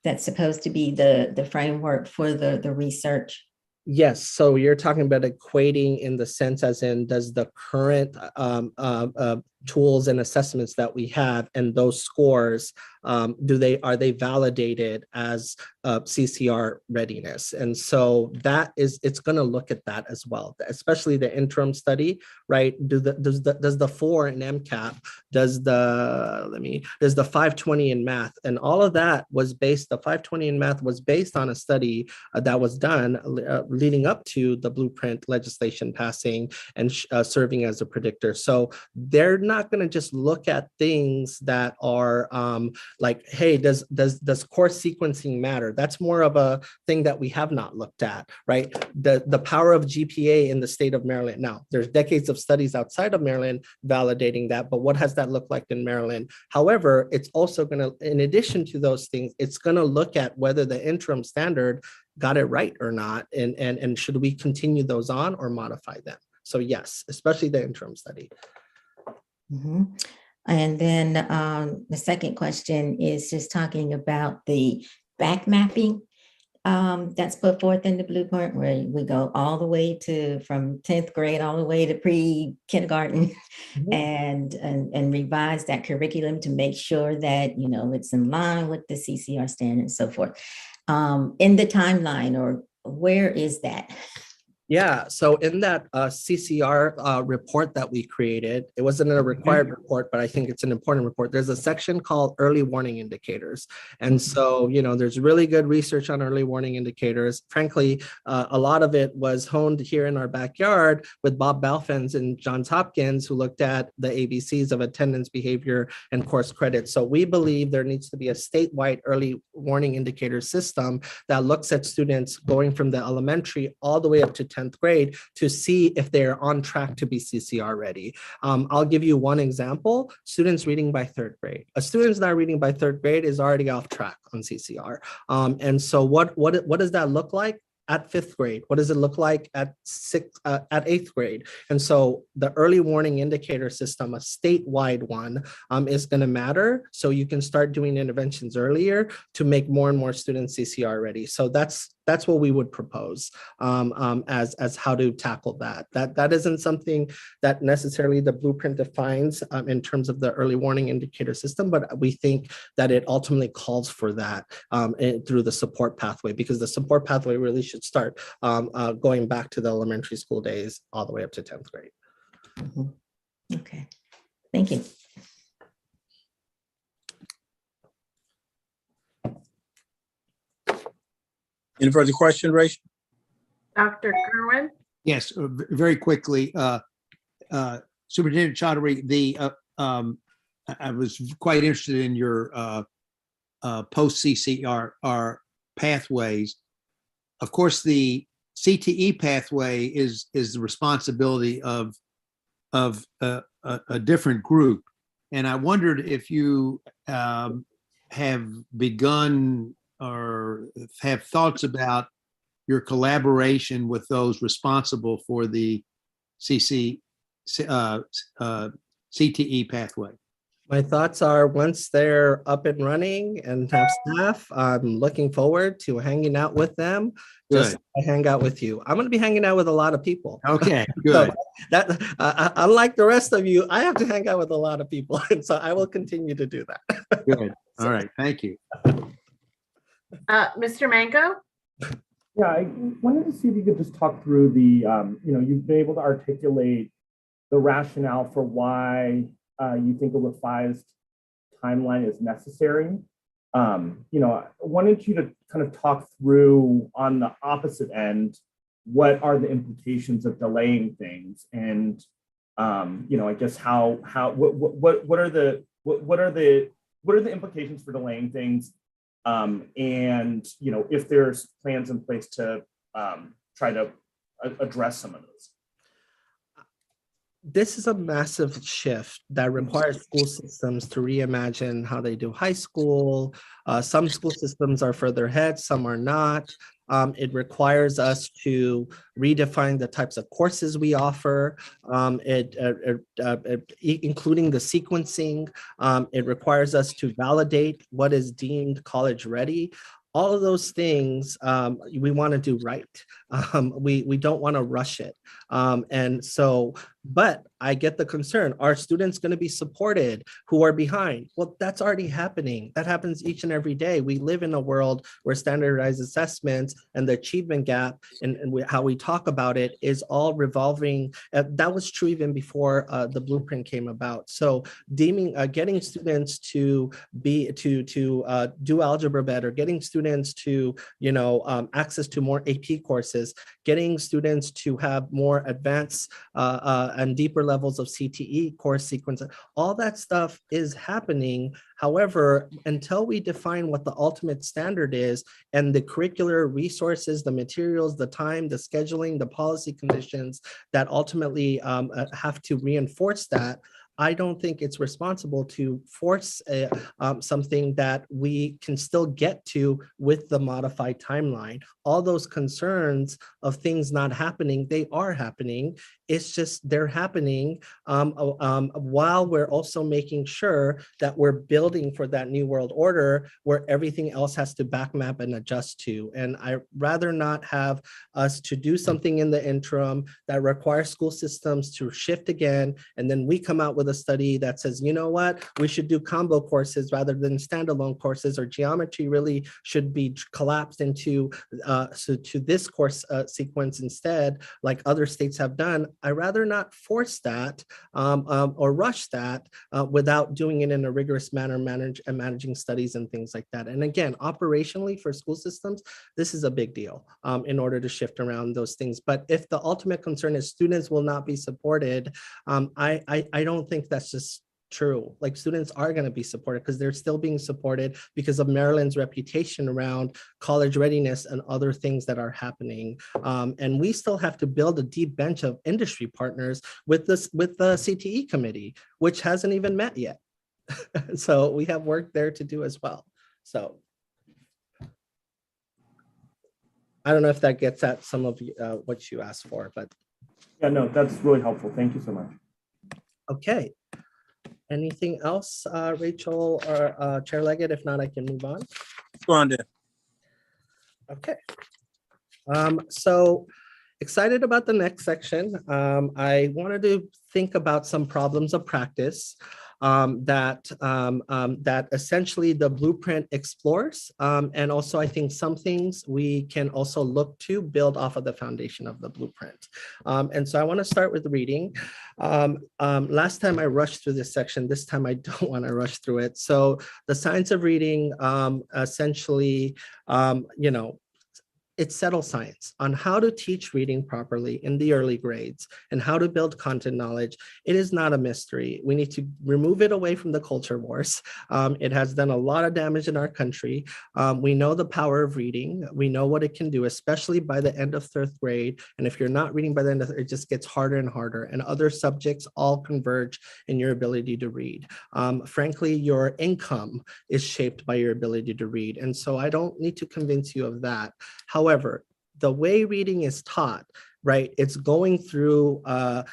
that's supposed to be the framework for the research? Yes, so you're talking about equating in the sense as in, does the current tools and assessments that we have, and those scores, are they validated as CCR readiness? And so it's going to look at that as well, especially the interim study, right? Does the 4 in MCAP, does the 520 in math, and all of that was based. The 520 in math was based on a study that was done leading up to the blueprint legislation passing and serving as a predictor. So they're not going to just look at things that are like, hey, does course sequencing matter? That's more of a thing that we have not looked at, right? The power of GPA in the state of Maryland. Now, there's decades of studies outside of Maryland validating that, but what has that looked like in Maryland? However, it's also going to, in addition to those things, it's going to look at whether the interim standard got it right or not, and should we continue those on or modify them? So yes, especially the interim study. Mhm. And then the second question is just talking about the back mapping that's put forth in the blueprint, where we go all the way to from 10th grade all the way to pre-kindergarten and revise that curriculum to make sure that, you know, it's in line with the CCR standard and so forth. In the timeline, or where is that? Yeah, so in that CCR report that we created, it wasn't a required report, but I think it's an important report. There's a section called early warning indicators. And so, you know, there's really good research on early warning indicators. Frankly, a lot of it was honed here in our backyard with Bob Balfens and Johns Hopkins, who looked at the ABCs of attendance, behavior, and course credit. So we believe there needs to be a statewide early warning indicator system that looks at students going from the elementary all the way up to 10th grade to see if they're on track to be CCR ready. I'll give you one example: students reading by 3rd grade. A student's not reading by 3rd grade is already off track on CCR. And so what does that look like at 5th grade? What does it look like at 8th grade? And so the early warning indicator system, a statewide one, is going to matter. So you can start doing interventions earlier to make more and more students CCR ready. So that's what we would propose as how to tackle that. That isn't something that necessarily the blueprint defines in terms of the early warning indicator system, but we think that it ultimately calls for that through the support pathway, because the support pathway really should start going back to the elementary school days all the way up to 10th grade. Okay, thank you. Any further question, Rachel? Dr. Kerwin? Yes, very quickly, Superintendent Chaudhary, I was quite interested in your post-CCR pathways. Of course, the CTE pathway is the responsibility of a different group. And I wondered if you have begun or have thoughts about your collaboration with those responsible for the CTE pathway. My thoughts are, once they're up and running and have staff, I'm looking forward to hanging out with them. Just like I hang out with you. I'm going to be hanging out with a lot of people. Okay, good. So that unlike the rest of you, I have to hang out with a lot of people, and so I will continue to do that. Good. All right. Thank you. Mr. Mango? Yeah, I wanted to see if you could just talk through the, you've been able to articulate the rationale for why you think a revised timeline is necessary. I wanted you to kind of talk through, on the opposite end, what are the implications of delaying things, and I guess what are the implications for delaying things, and if there's plans in place to try to address some of those. This is a massive shift that requires school systems to reimagine how they do high school. Some school systems are further ahead, some are not. It requires us to redefine the types of courses we offer, including the sequencing. It requires us to validate what is deemed college ready. All of those things we want to do right. We don't want to rush it. And so But I get the concern. Are students going to be supported who are behind? Well, that's already happening. That happens each and every day. We live in a world where standardized assessments and the achievement gap and how we talk about it is all revolving. That was true even before the blueprint came about. So getting students to do algebra better, getting students to access to more AP courses, getting students to have more advanced and deeper levels of CTE course sequence, all that stuff is happening. However, until we define what the ultimate standard is and the curricular resources, the materials, the time, the scheduling, the policy conditions that ultimately have to reinforce that, I don't think it's responsible to force something that we can still get to with the modified timeline. All those concerns of things not happening, they are happening. It's just they're happening while we're also making sure that we're building for that new world order where everything else has to back map and adjust to. And I'd rather not have us to do something in the interim that requires school systems to shift again, and then we come out with a study that says, you know what, we should do combo courses rather than standalone courses, or geometry really should be collapsed into to this course sequence instead, like other states have done. I rather not force that or rush that without doing it in a rigorous manner, managing studies and things like that. And again, operationally for school systems, this is a big deal in order to shift around those things. But if the ultimate concern is students will not be supported, I don't think that's just true. Like, students are going to be supported because they're still being supported because of Maryland's reputation around college readiness and other things that are happening. And we still have to build a deep bench of industry partners with the CTE committee, which hasn't even met yet. So we have work there to do as well. So I don't know if that gets at some of what you asked for, but. Yeah, no, that's really helpful. Thank you so much. Okay. Anything else, Rachel or Chair Leggett? If not, I can move on. Go on then. Okay. So excited about the next section. I wanted to think about some problems of practice that essentially the blueprint explores. And also I think some things we can also look to build off of the foundation of the blueprint. And so I want to start with reading. Last time I rushed through this section, this time I don't want to rush through it. So the science of reading, essentially, it's settled science on how to teach reading properly in the early grades and how to build content knowledge. It is not a mystery. We need to remove it away from the culture wars. It has done a lot of damage in our country. We know the power of reading. We know what it can do, especially by the end of third grade. And if you're not reading by the end of it just gets harder and harder. And other subjects all converge in your ability to read. Frankly, your income is shaped by your ability to read. And so I don't need to convince you of that. However, the way reading is taught, right, it's going through a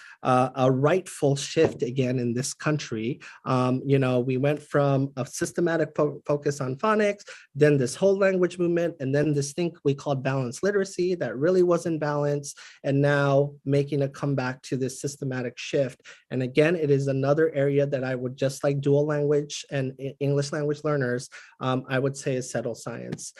rightful shift again in this country. We went from a systematic focus on phonics, then this whole language movement, and then this thing we called balanced literacy that really wasn't balanced, and now making a comeback to this systematic shift. And again, it is another area that I would, just like dual language and English language learners, I would say is settled science.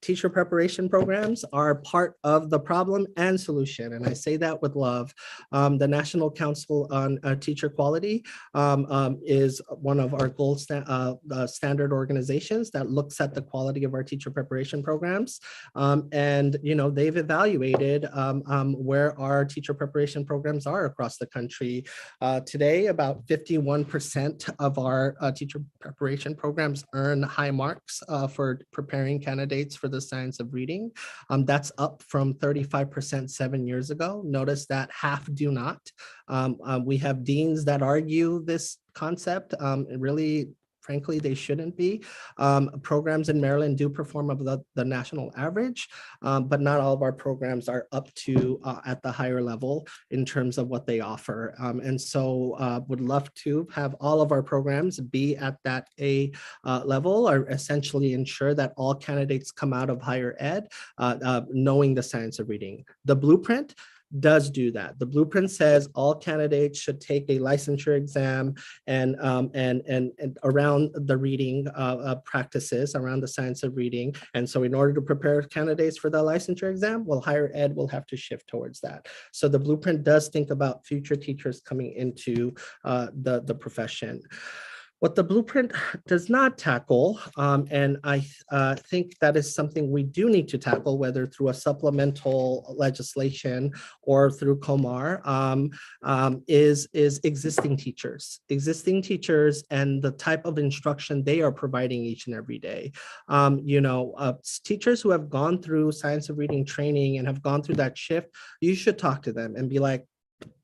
Teacher preparation programs are part of the problem and solution, and I say that with love. The National Council on Teacher Quality is one of our gold standard organizations that looks at the quality of our teacher preparation programs. And they've evaluated where our teacher preparation programs are across the country. Today, about 51% of our teacher preparation programs earn high marks for preparing candidates for the science of reading. That's up from 35% 7 years ago. Notice that half do not. We have deans that argue this concept. Really, frankly, they shouldn't be. Programs in Maryland do perform above the national average, but not all of our programs are up to at the higher level in terms of what they offer. And so would love to have all of our programs be at that A level, or essentially ensure that all candidates come out of higher ed knowing the science of reading. The blueprint does do that. The blueprint says all candidates should take a licensure exam and around the reading practices, around the science of reading. And so in order to prepare candidates for the licensure exam, well, higher ed will have to shift towards that. So the blueprint does think about future teachers coming into the profession. What the blueprint does not tackle, and I think that is something we do need to tackle, whether through a supplemental legislation or through COMAR, is existing teachers and the type of instruction they are providing each and every day. Teachers who have gone through science of reading training and have gone through that shift, you should talk to them and be like,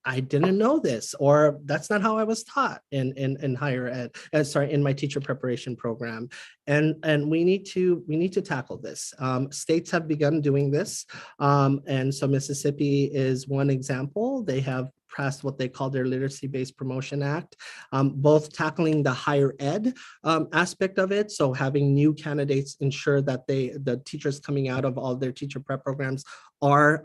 I didn't know this, or that's not how I was taught in higher ed, in my teacher preparation program. And we need to tackle this. States have begun doing this. And so Mississippi is one example. They have passed what they call their Literacy-Based Promotion Act, both tackling the higher ed aspect of it. So having new candidates ensure that the teachers coming out of all their teacher prep programs are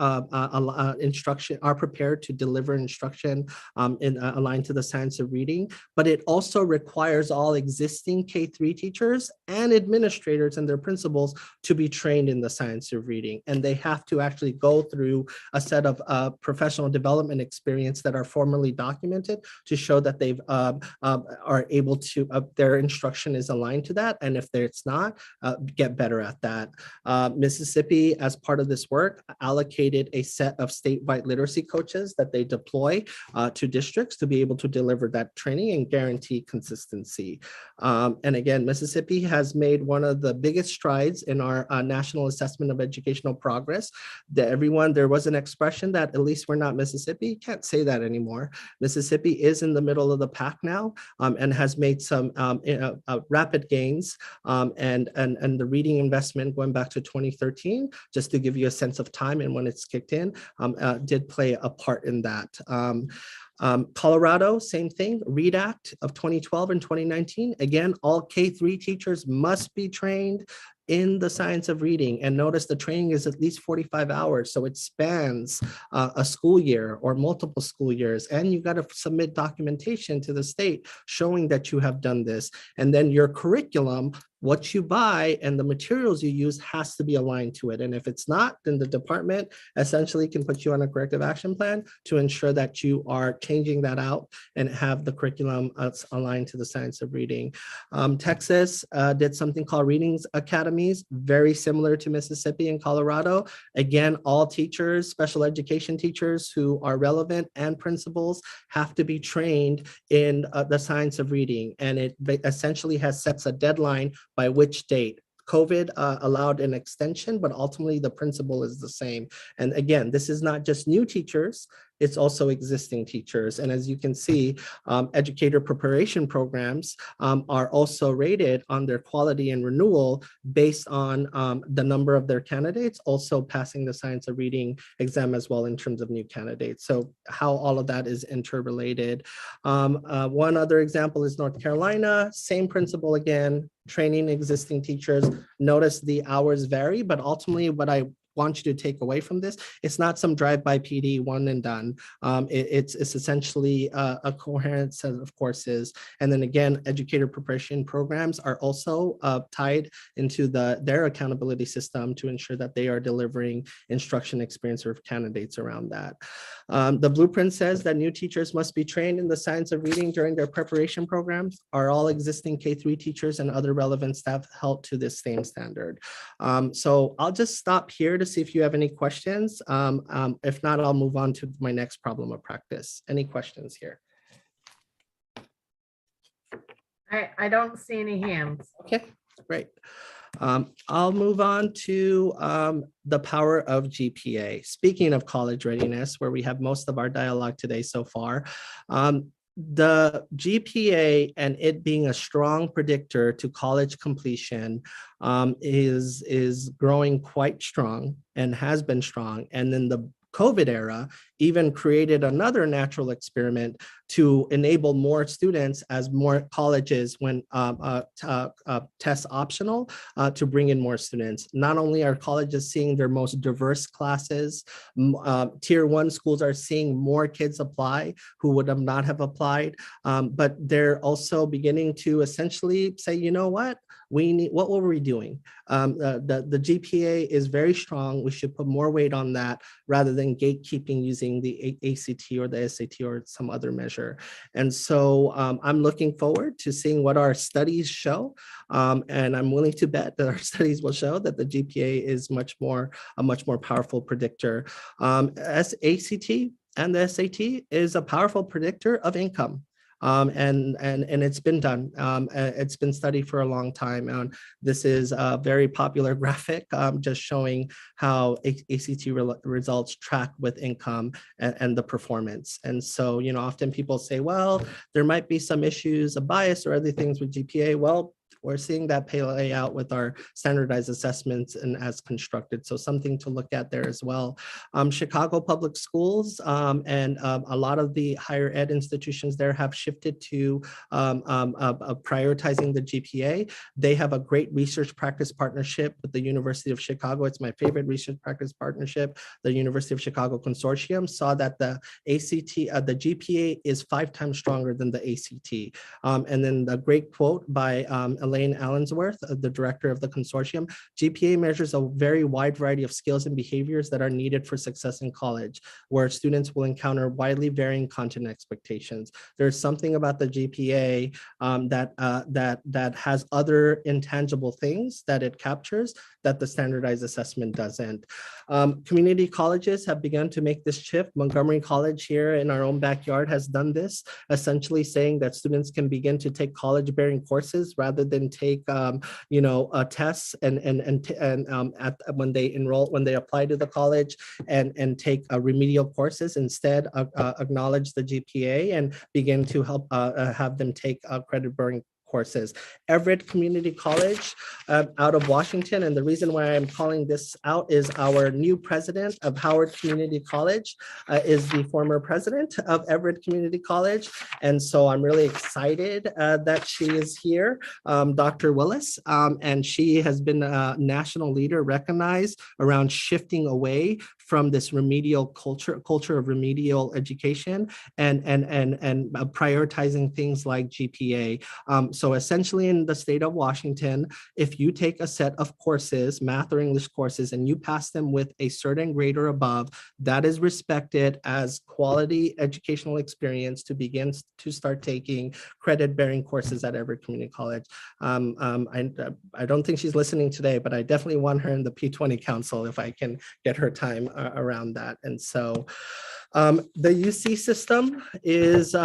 prepared to deliver instruction aligned to the science of reading, but it also requires all existing K-3 teachers and administrators and their principals to be trained in the science of reading. And they have to actually go through a set of professional development experience that are formally documented to show that they've are able to, their instruction is aligned to that. And if it's not, get better at that. Mississippi, as part of this work, allocated a set of statewide literacy coaches that they deploy to districts to be able to deliver that training and guarantee consistency. And again, Mississippi has made one of the biggest strides in our National Assessment of Educational Progress. There was an expression that at least we're not Mississippi. Can't say that anymore. Mississippi is in the middle of the pack now and has made some rapid gains and the reading investment going back to 2013, just to give you a sense of time and when it's kicked in, did play a part in that. Colorado, same thing, READ Act of 2012 and 2019. Again, all K-3 teachers must be trained in the science of reading. And notice the training is at least 45 hours. So it spans a school year or multiple school years. And you've got to submit documentation to the state showing that you have done this. And then your curriculum, what you buy and the materials you use has to be aligned to it. And if it's not, then the department essentially can put you on a corrective action plan to ensure that you are changing that out and have the curriculum aligned to the science of reading. Texas did something called Readings Academies, very similar to Mississippi and Colorado. Again, all teachers, special education teachers who are relevant and principals have to be trained in the science of reading. And it essentially sets a deadline by which date. COVID allowed an extension, but ultimately the principle is the same. And again, this is not just new teachers, it's also existing teachers. And as you can see, educator preparation programs are also rated on their quality and renewal based on the number of their candidates, also passing the science of reading exam as well in terms of new candidates. So how all of that is interrelated. One other example is North Carolina, same principle again, training existing teachers. Notice the hours vary, but ultimately what I want you to take away from this, it's not some drive-by PD one and done. It's essentially a coherent set of courses. And then again, educator preparation programs are also tied into their accountability system to ensure that they are delivering instruction experience for candidates around that. The blueprint says that new teachers must be trained in the science of reading during their preparation programs. Are all existing K-3 teachers and other relevant staff held to this same standard? So I'll just stop here to see if you have any questions. If not, I'll move on to my next problem of practice. Any questions here? I don't see any hands. Okay, great. I'll move on to the power of GPA. Speaking of college readiness, where we have most of our dialogue today so far, the GPA and it being a strong predictor to college completion is growing quite strong and has been strong. And then the COVID era even created another natural experiment to enable more students as more colleges when test optional to bring in more students. Not only are colleges seeing their most diverse classes, tier 1 schools are seeing more kids apply who would have not have applied, but they're also beginning to essentially say, you know what were we doing? The GPA is very strong. We should put more weight on that rather than gatekeeping using the ACT or the SAT or some other measure. And so I'm looking forward to seeing what our studies show. And I'm willing to bet that our studies will show that the GPA is a much more powerful predictor. As ACT and the SAT is a powerful predictor of income. And it's been done. It's been studied for a long time. And this is a very popular graphic just showing how ACT results track with income and the performance. And so, often people say, well, there might be some issues of bias or other things with GPA. Well, we're seeing that play out with our standardized assessments and as constructed. So something to look at there as well. Chicago Public Schools and a lot of the higher ed institutions there have shifted to prioritizing the GPA. They have a great research practice partnership with the University of Chicago. It's my favorite research practice partnership. The University of Chicago Consortium saw that the the GPA is 5 times stronger than the ACT. And then the great quote by Elaine Allensworth, the director of the consortium, GPA measures a very wide variety of skills and behaviors that are needed for success in college, where students will encounter widely varying content expectations. There's something about the GPA that has other intangible things that it captures that the standardized assessment doesn't. Community colleges have begun to make this shift. Montgomery College here in our own backyard has done this, essentially saying that students can begin to take college-bearing courses rather than take tests when they apply to the college and take remedial courses. Instead, acknowledge the GPA and begin to help have them take credit-bearing courses. Everett Community College out of Washington, and the reason why I'm calling this out is our new president of Howard Community College is the former president of Everett Community College, and so I'm really excited that she is here, Dr. Willis, and she has been a national leader recognized around shifting away from this remedial culture of remedial education and prioritizing things like GPA. So essentially in the state of Washington, if you take a set of courses, math or English courses, and you pass them with a certain grade or above, that is respected as quality educational experience to begin to start taking credit-bearing courses at Everett Community College. I don't think she's listening today, but I definitely want her in the P20 Council if I can get her time around that. And so the UC system is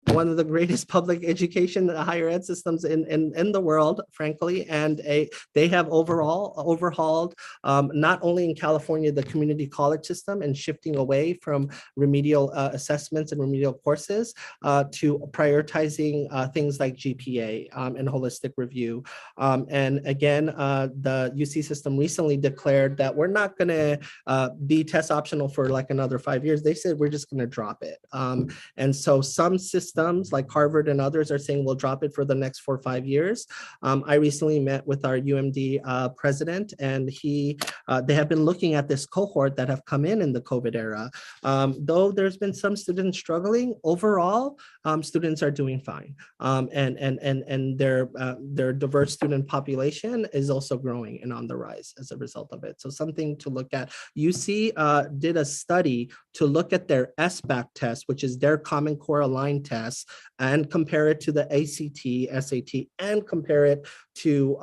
one of the greatest public education higher ed systems in the world, frankly, and they have overhauled not only in California the community college system and shifting away from remedial assessments and remedial courses to prioritizing things like GPA and holistic review. And again, the UC system recently declared that we're not going to be test optional for like another 5 years. They said we're just going to drop it. And so some systems like Harvard and others are saying we'll drop it for the next 4 or 5 years. I recently met with our UMD president, and they have been looking at this cohort that have come in the COVID era. Though there's been some students struggling, overall, students are doing fine. And their diverse student population is also growing and on the rise as a result of it. So something to look at. UC did a study to look at their SBAC test, which is their Common Core Aligned test, and compare it to the ACT, SAT, and compare it to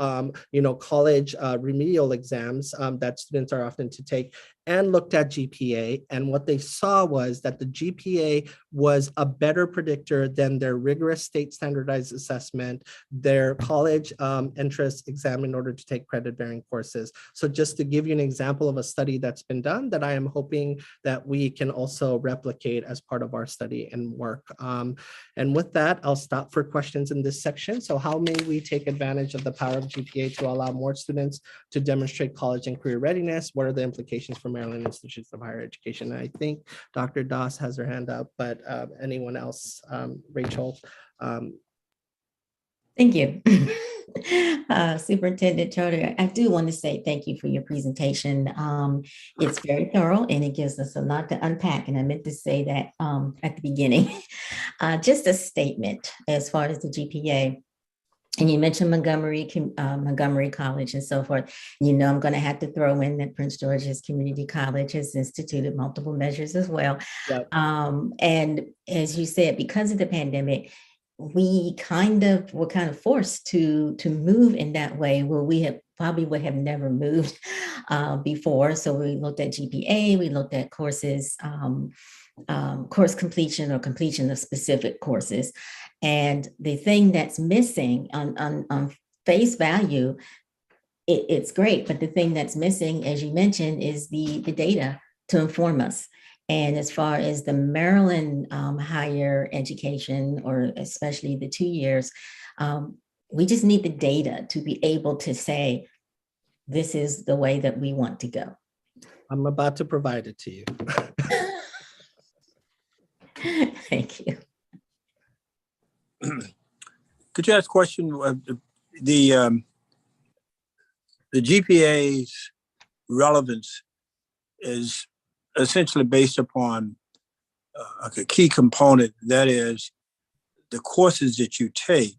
college remedial exams that students are often to take, and looked at GPA. And what they saw was that the GPA was a better predictor than their rigorous state standardized assessment, their college entrance exam in order to take credit-bearing courses. So just to give you an example of a study that's been done that I am hoping that we can also replicate as part of our study and work. And with that, I'll stop for questions in this section. So how may we take advantage of of the power of GPA to allow more students to demonstrate college and career readiness? What are the implications for Maryland institutions of higher education? And I think Dr. Doss has her hand up, but anyone else? Rachel? Thank you. Superintendent Charter, I do want to say thank you for your presentation. It's very thorough and it gives us a lot to unpack. And I meant to say that at the beginning. Just a statement as far as the GPA. And you mentioned Montgomery College and so forth. You know, I'm going to have to throw in that Prince George's Community College has instituted multiple measures as well. Yep. And as you said, because of the pandemic, we were kind of forced to move in that way where we probably would have never moved before. So we looked at GPA, we looked at courses, course completion or completion of specific courses. And the thing that's missing on face value, it's great, but the thing that's missing, as you mentioned, is the data to inform us. And as far as the Maryland higher education, or especially the 2 years, we just need the data to be able to say, this is the way that we want to go. I'm about to provide it to you. Thank you. Could you ask a question? The GPA's relevance is essentially based upon a key component, that is the courses that you take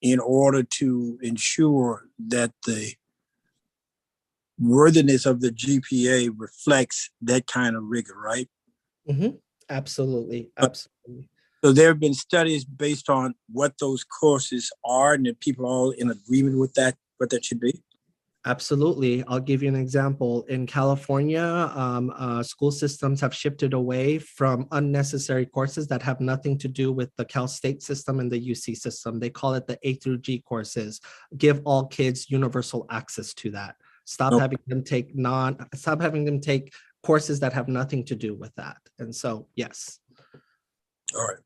in order to ensure that the worthiness of the GPA reflects that kind of rigor, right? Mm-hmm. Absolutely. Absolutely. So there have been studies based on what those courses are, and that people are all in agreement with that, what that should be? Absolutely. I'll give you an example. In California, school systems have shifted away from unnecessary courses that have nothing to do with the Cal State system and the UC system. They call it the A through G courses. Give all kids universal access to that. Stop having them take courses that have nothing to do with that. And so, yes. All right.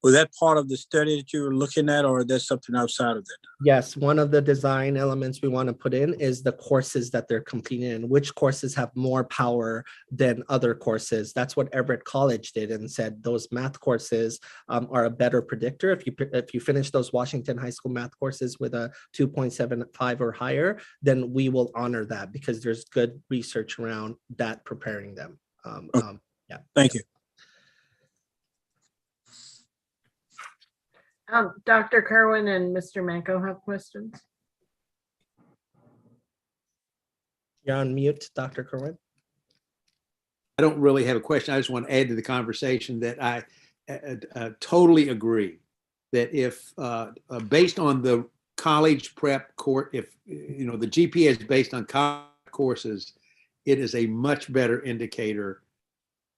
Was that part of the study that you were looking at, or that's something outside of that? Yes, one of the design elements we want to put in is the courses that they're completing and which courses have more power than other courses. That's what Everett College did and said those math courses are a better predictor. If you finish those Washington High School math courses with a 2.75 or higher, then we will honor that because there's good research around that preparing them. Yeah. Thank you. Dr. Kerwin and Mr. Manko have questions. You're on mute, Dr. Kerwin. I don't really have a question. I just want to add to the conversation that I totally agree that if based on the college prep course, if you know the GPA is based on college courses, it is a much better indicator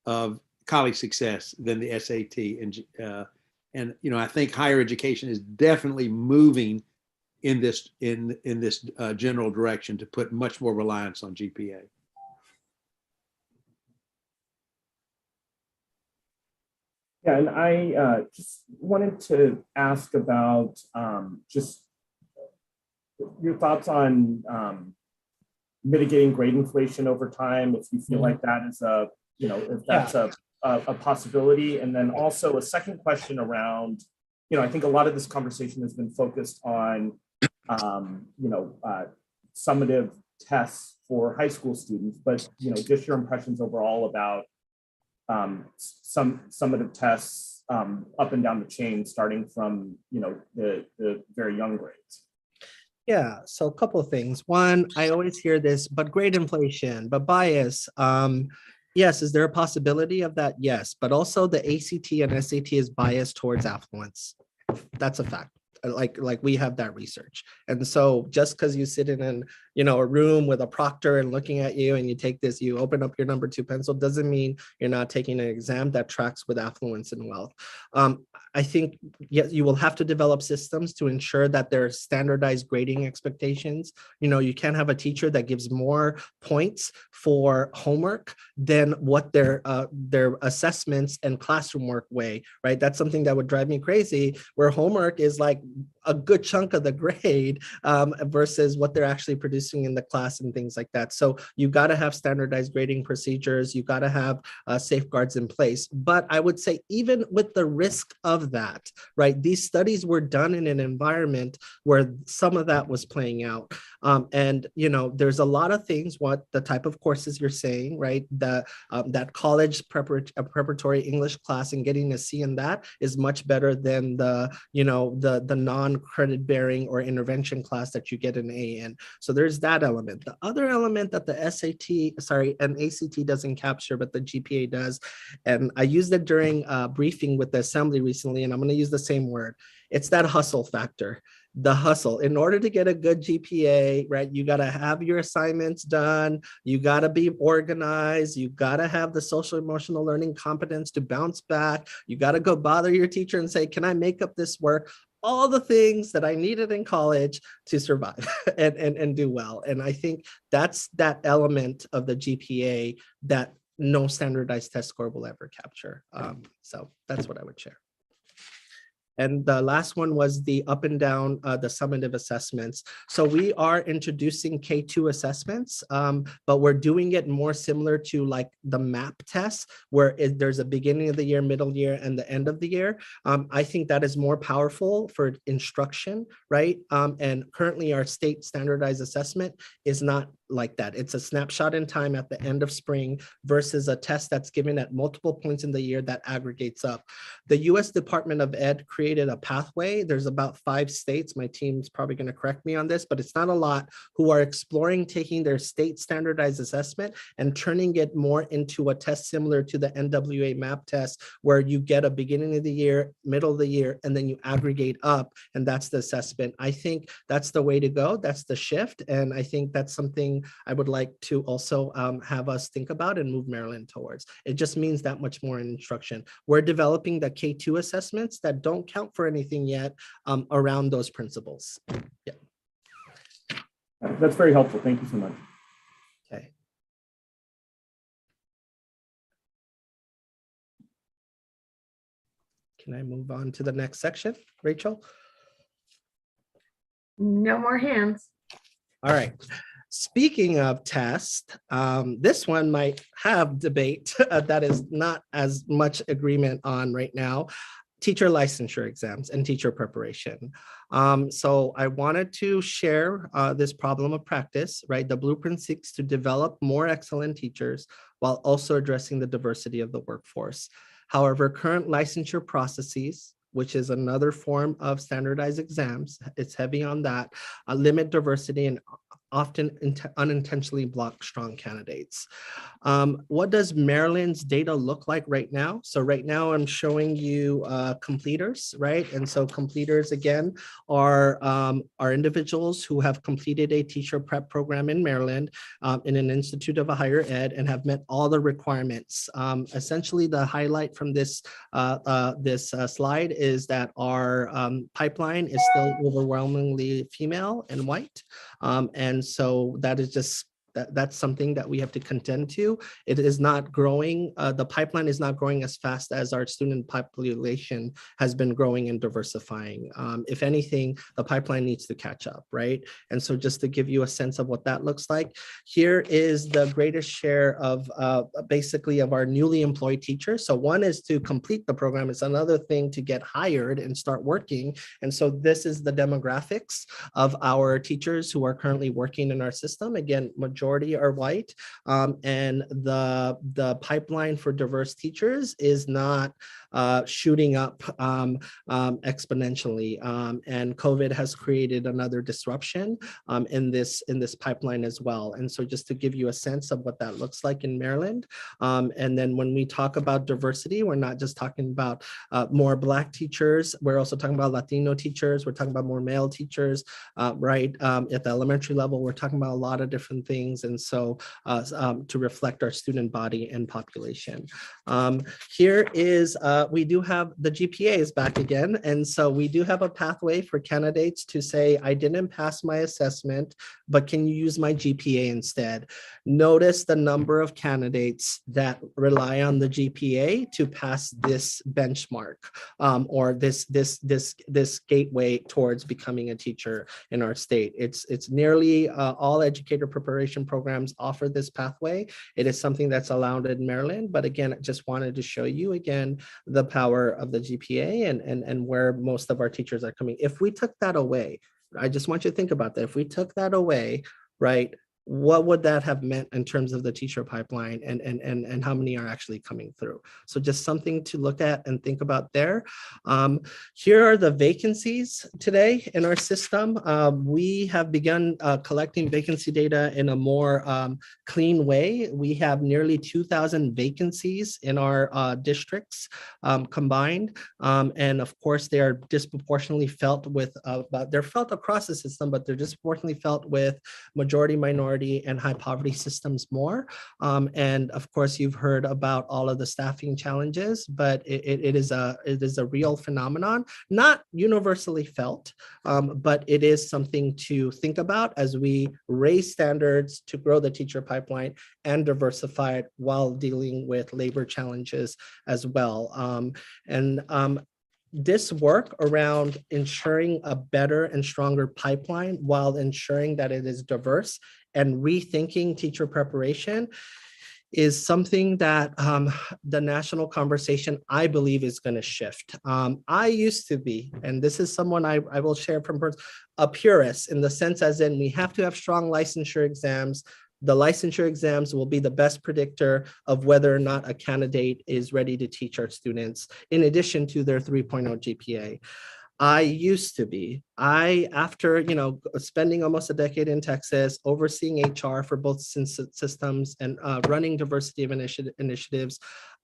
of college success than the SAT. And you know, I think higher education is definitely moving in this general direction to put much more reliance on GPA. Yeah, and I just wanted to ask about just your thoughts on mitigating grade inflation over time, if you feel like that is if that's a possibility. And then also a second question around, I think a lot of this conversation has been focused on, summative tests for high school students, but, just your impressions overall about some summative tests up and down the chain, starting from, the very young grades. Yeah, so a couple of things. One, I always hear this, but grade inflation, but bias. Yes, is there a possibility of that? Yes, but also the ACT and SAT is biased towards affluence. That's a fact. Like we have that research. And so just because you sit in a room with a proctor and looking at you, and you take this, you open up your number 2 pencil, doesn't mean you're not taking an exam that tracks with affluence and wealth. I think yes, you will have to develop systems to ensure that there's standardized grading expectations. You can't have a teacher that gives more points for homework than what their assessments and classroom work weigh, right? That's something that would drive me crazy, where homework is like a good chunk of the grade versus what they're actually producing in the class and things like that. So you got to have standardized grading procedures. You got to have safeguards in place. But I would say even with the risk of that, right, these studies were done in an environment where some of that was playing out. And there's a lot of things, what the type of courses you're saying, right? That college preparatory English class and getting a C in that is much better than the non-credit bearing or intervention class that you get an A in. So there's that element. The other element that the and ACT doesn't capture, but the GPA does, and I used it during a briefing with the assembly recently, and I'm going to use the same word. It's that hustle factor. The hustle. In order to get a good GPA, right, you got to have your assignments done. You got to be organized. You got to have the social emotional learning competence to bounce back. You got to go bother your teacher and say, can I make up this work? All the things that I needed in college to survive and do well. And I think that's that element of the GPA that no standardized test score will ever capture. So that's what I would share. And the last one was the up and down, the summative assessments. So we are introducing K2 assessments, but we're doing it more similar to like the MAP test, where there's a beginning of the year, middle year, and the end of the year. I think that is more powerful for instruction, right? And currently our state standardized assessment is not like that. It's a snapshot in time at the end of spring versus a test that's given at multiple points in the year that aggregates up. The US Department of Ed created a pathway. There's about 5 states, my team's probably going to correct me on this, but it's not a lot, who are exploring taking their state standardized assessment and turning it more into a test similar to the NWA MAP test, where you get a beginning of the year, middle of the year, and then you aggregate up, and that's the assessment. I think that's the way to go. That's the shift. And I think that's something I would like to also have us think about and move Maryland towards. It just means that much more in instruction. We're developing the K2 assessments that don't count for anything yet around those principles. Yeah. That's very helpful. Thank you so much. Okay. Can I move on to the next section, Rachel? No more hands. All right. Speaking of tests, this one might have debate that is not as much agreement on right now. Teacher licensure exams and teacher preparation. So I wanted to share this problem of practice, right? The blueprint seeks to develop more excellent teachers while also addressing the diversity of the workforce. However, current licensure processes, which is another form of standardized exams, it's heavy on that, limit diversity and often unintentionally block strong candidates. What does Maryland's data look like right now? So right now I'm showing you completers, right? And so completers again are individuals who have completed a teacher prep program in Maryland in an institute of higher ed and have met all the requirements. Essentially the highlight from this slide is that our pipeline is still overwhelmingly female and white. And so that is just, that's something that we have to contend to. It is not growing. The pipeline is not growing as fast as our student population has been growing and diversifying. If anything, the pipeline needs to catch up, right? And so just to give you a sense of what that looks like, here is the greatest share of basically of our newly employed teachers. So one is to complete the program. It's another thing to get hired and start working. And so this is the demographics of our teachers who are currently working in our system. Again, majority are white, and the pipeline for diverse teachers is not shooting up exponentially. And COVID has created another disruption in this pipeline as well. And so just to give you a sense of what that looks like in Maryland. And then when we talk about diversity, we're not just talking about more Black teachers, we're also talking about Latino teachers, we're talking about more male teachers, right? At the elementary level, we're talking about a lot of different things. And so to reflect our student body and population. Here is, we do have the GPAs back again. And so we do have a pathway for candidates to say, I didn't pass my assessment, but can you use my GPA instead? Notice the number of candidates that rely on the GPA to pass this benchmark or this gateway towards becoming a teacher in our state. It's nearly all educator preparation programs offer this pathway. It is something that's allowed in Maryland, but again, I just wanted to show you again the power of the GPA and where most of our teachers are coming. If we took that away, I just want you to think about that. If we took that away, right, what would that have meant in terms of the teacher pipeline and how many are actually coming through? So just something to look at and think about there. Here are the vacancies today in our system. We have begun collecting vacancy data in a more clean way. We have nearly 2,000 vacancies in our districts combined. And of course, they are disproportionately felt with, they're felt across the system, but they're disproportionately felt with majority, minority, and high poverty systems more. And of course, you've heard about all of the staffing challenges, but it is a real phenomenon, not universally felt, but it is something to think about as we raise standards to grow the teacher pipeline and diversify it while dealing with labor challenges as well. This work around ensuring a better and stronger pipeline while ensuring that it is diverse and rethinking teacher preparation is something that the national conversation, I believe, is going to shift. I used to be, and this is someone I will share from birth, a purist in the sense as in we have to have strong licensure exams. The licensure exams will be the best predictor of whether or not a candidate is ready to teach our students, in addition to their 3.0 GPA. I used to be. After spending almost a decade in Texas, overseeing HR for both systems and running diversity of initiatives,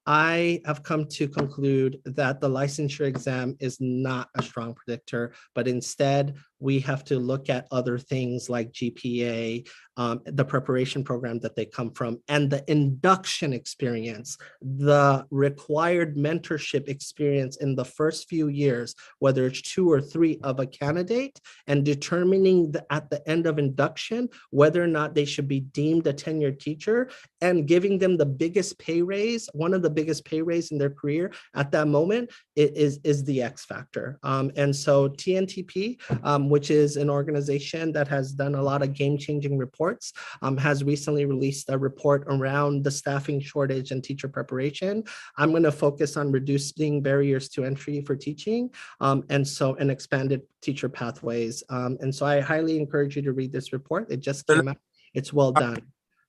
I have come to conclude that the licensure exam is not a strong predictor, but instead we have to look at other things like GPA, the preparation program that they come from, and the induction experience, the required mentorship experience in the first few years, whether it's 2 or 3 of a candidate, and determining at the end of induction whether or not they should be deemed a tenured teacher, and giving them the biggest pay raise, one of the biggest pay raise in their career at that moment is the X factor. And so TNTP, which is an organization that has done a lot of game-changing reports, has recently released a report around the staffing shortage and teacher preparation. I'm going to focus on reducing barriers to entry for teaching, and expanded teacher pathways. And so I highly encourage you to read this report. It just came out. It's well done.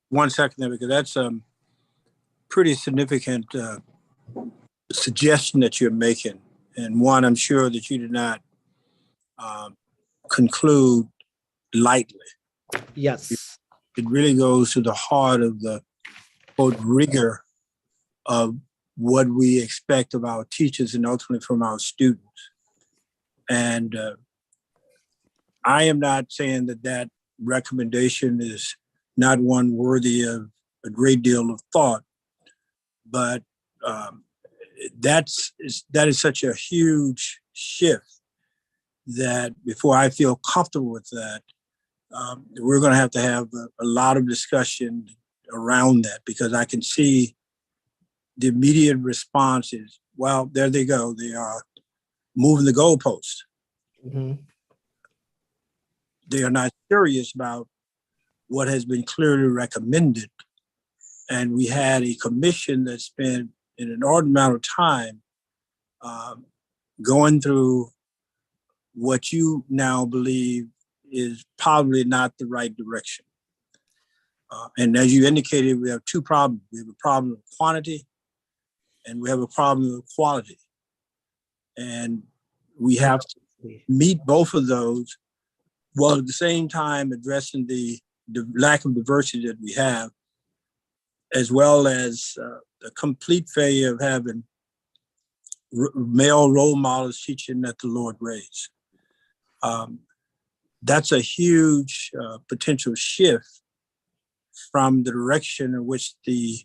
1 second there, because that's pretty significant suggestion that you're making. And one, I'm sure that you did not conclude lightly. Yes. It really goes to the heart of the quote rigor of what we expect of our teachers and ultimately from our students. And I am not saying that recommendation is not one worthy of a great deal of thought, but that is such a huge shift that before I feel comfortable with that, we're going to have a lot of discussion around that, because I can see the immediate response is, well, there they go. They are moving the goalpost. Mm-hmm. They are not serious about what has been clearly recommended. And we had a commission that spent an inordinate amount of time going through what you now believe is probably not the right direction. And as you indicated, we have 2 problems. We have a problem of quantity and we have a problem of quality. And we have to meet both of those while at the same time addressing the lack of diversity that we have, as well as the complete failure of having male role models teaching at the Lord raised. That's a huge potential shift from the direction in which the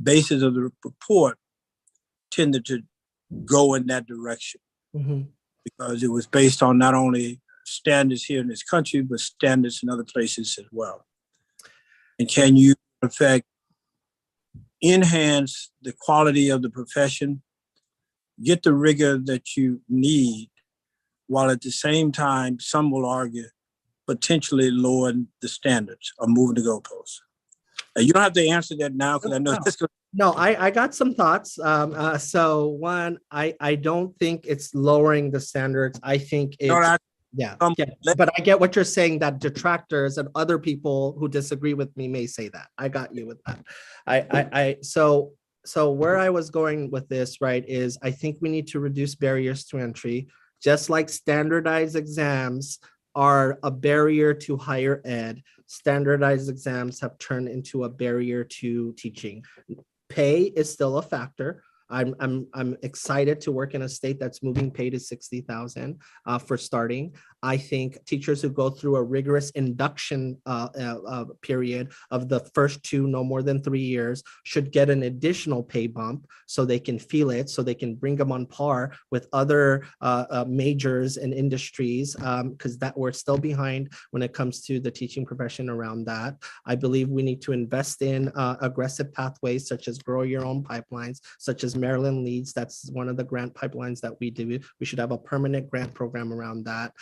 basis of the report tended to go in that direction. Mm-hmm. Because it was based on not only standards here in this country, but standards in other places as well. And can you, in fact, enhance the quality of the profession, get the rigor that you need, while at the same time, some will argue, potentially lowering the standards or moving the goalposts? You don't have to answer that now, because I know that's going. No, I got some thoughts. So one, I don't think it's lowering the standards. I think it's, but I get what you're saying, that detractors and other people who disagree with me may say that. I got you with that. So where I was going with this, right, is I think we need to reduce barriers to entry, just like standardized exams are a barrier to higher ed. Standardized exams have turned into a barrier to teaching. Pay is still a factor. I'm excited to work in a state that's moving pay to $60,000 for starting. I think teachers who go through a rigorous induction period of the first 2, no more than 3 years, should get an additional pay bump so they can feel it, so they can bring them on par with other majors and industries, because that we're still behind when it comes to the teaching profession around that. I believe we need to invest in aggressive pathways, such as grow your own pipelines, such as Maryland Leads. That's one of the grant pipelines that we do. We should have a permanent grant program around that.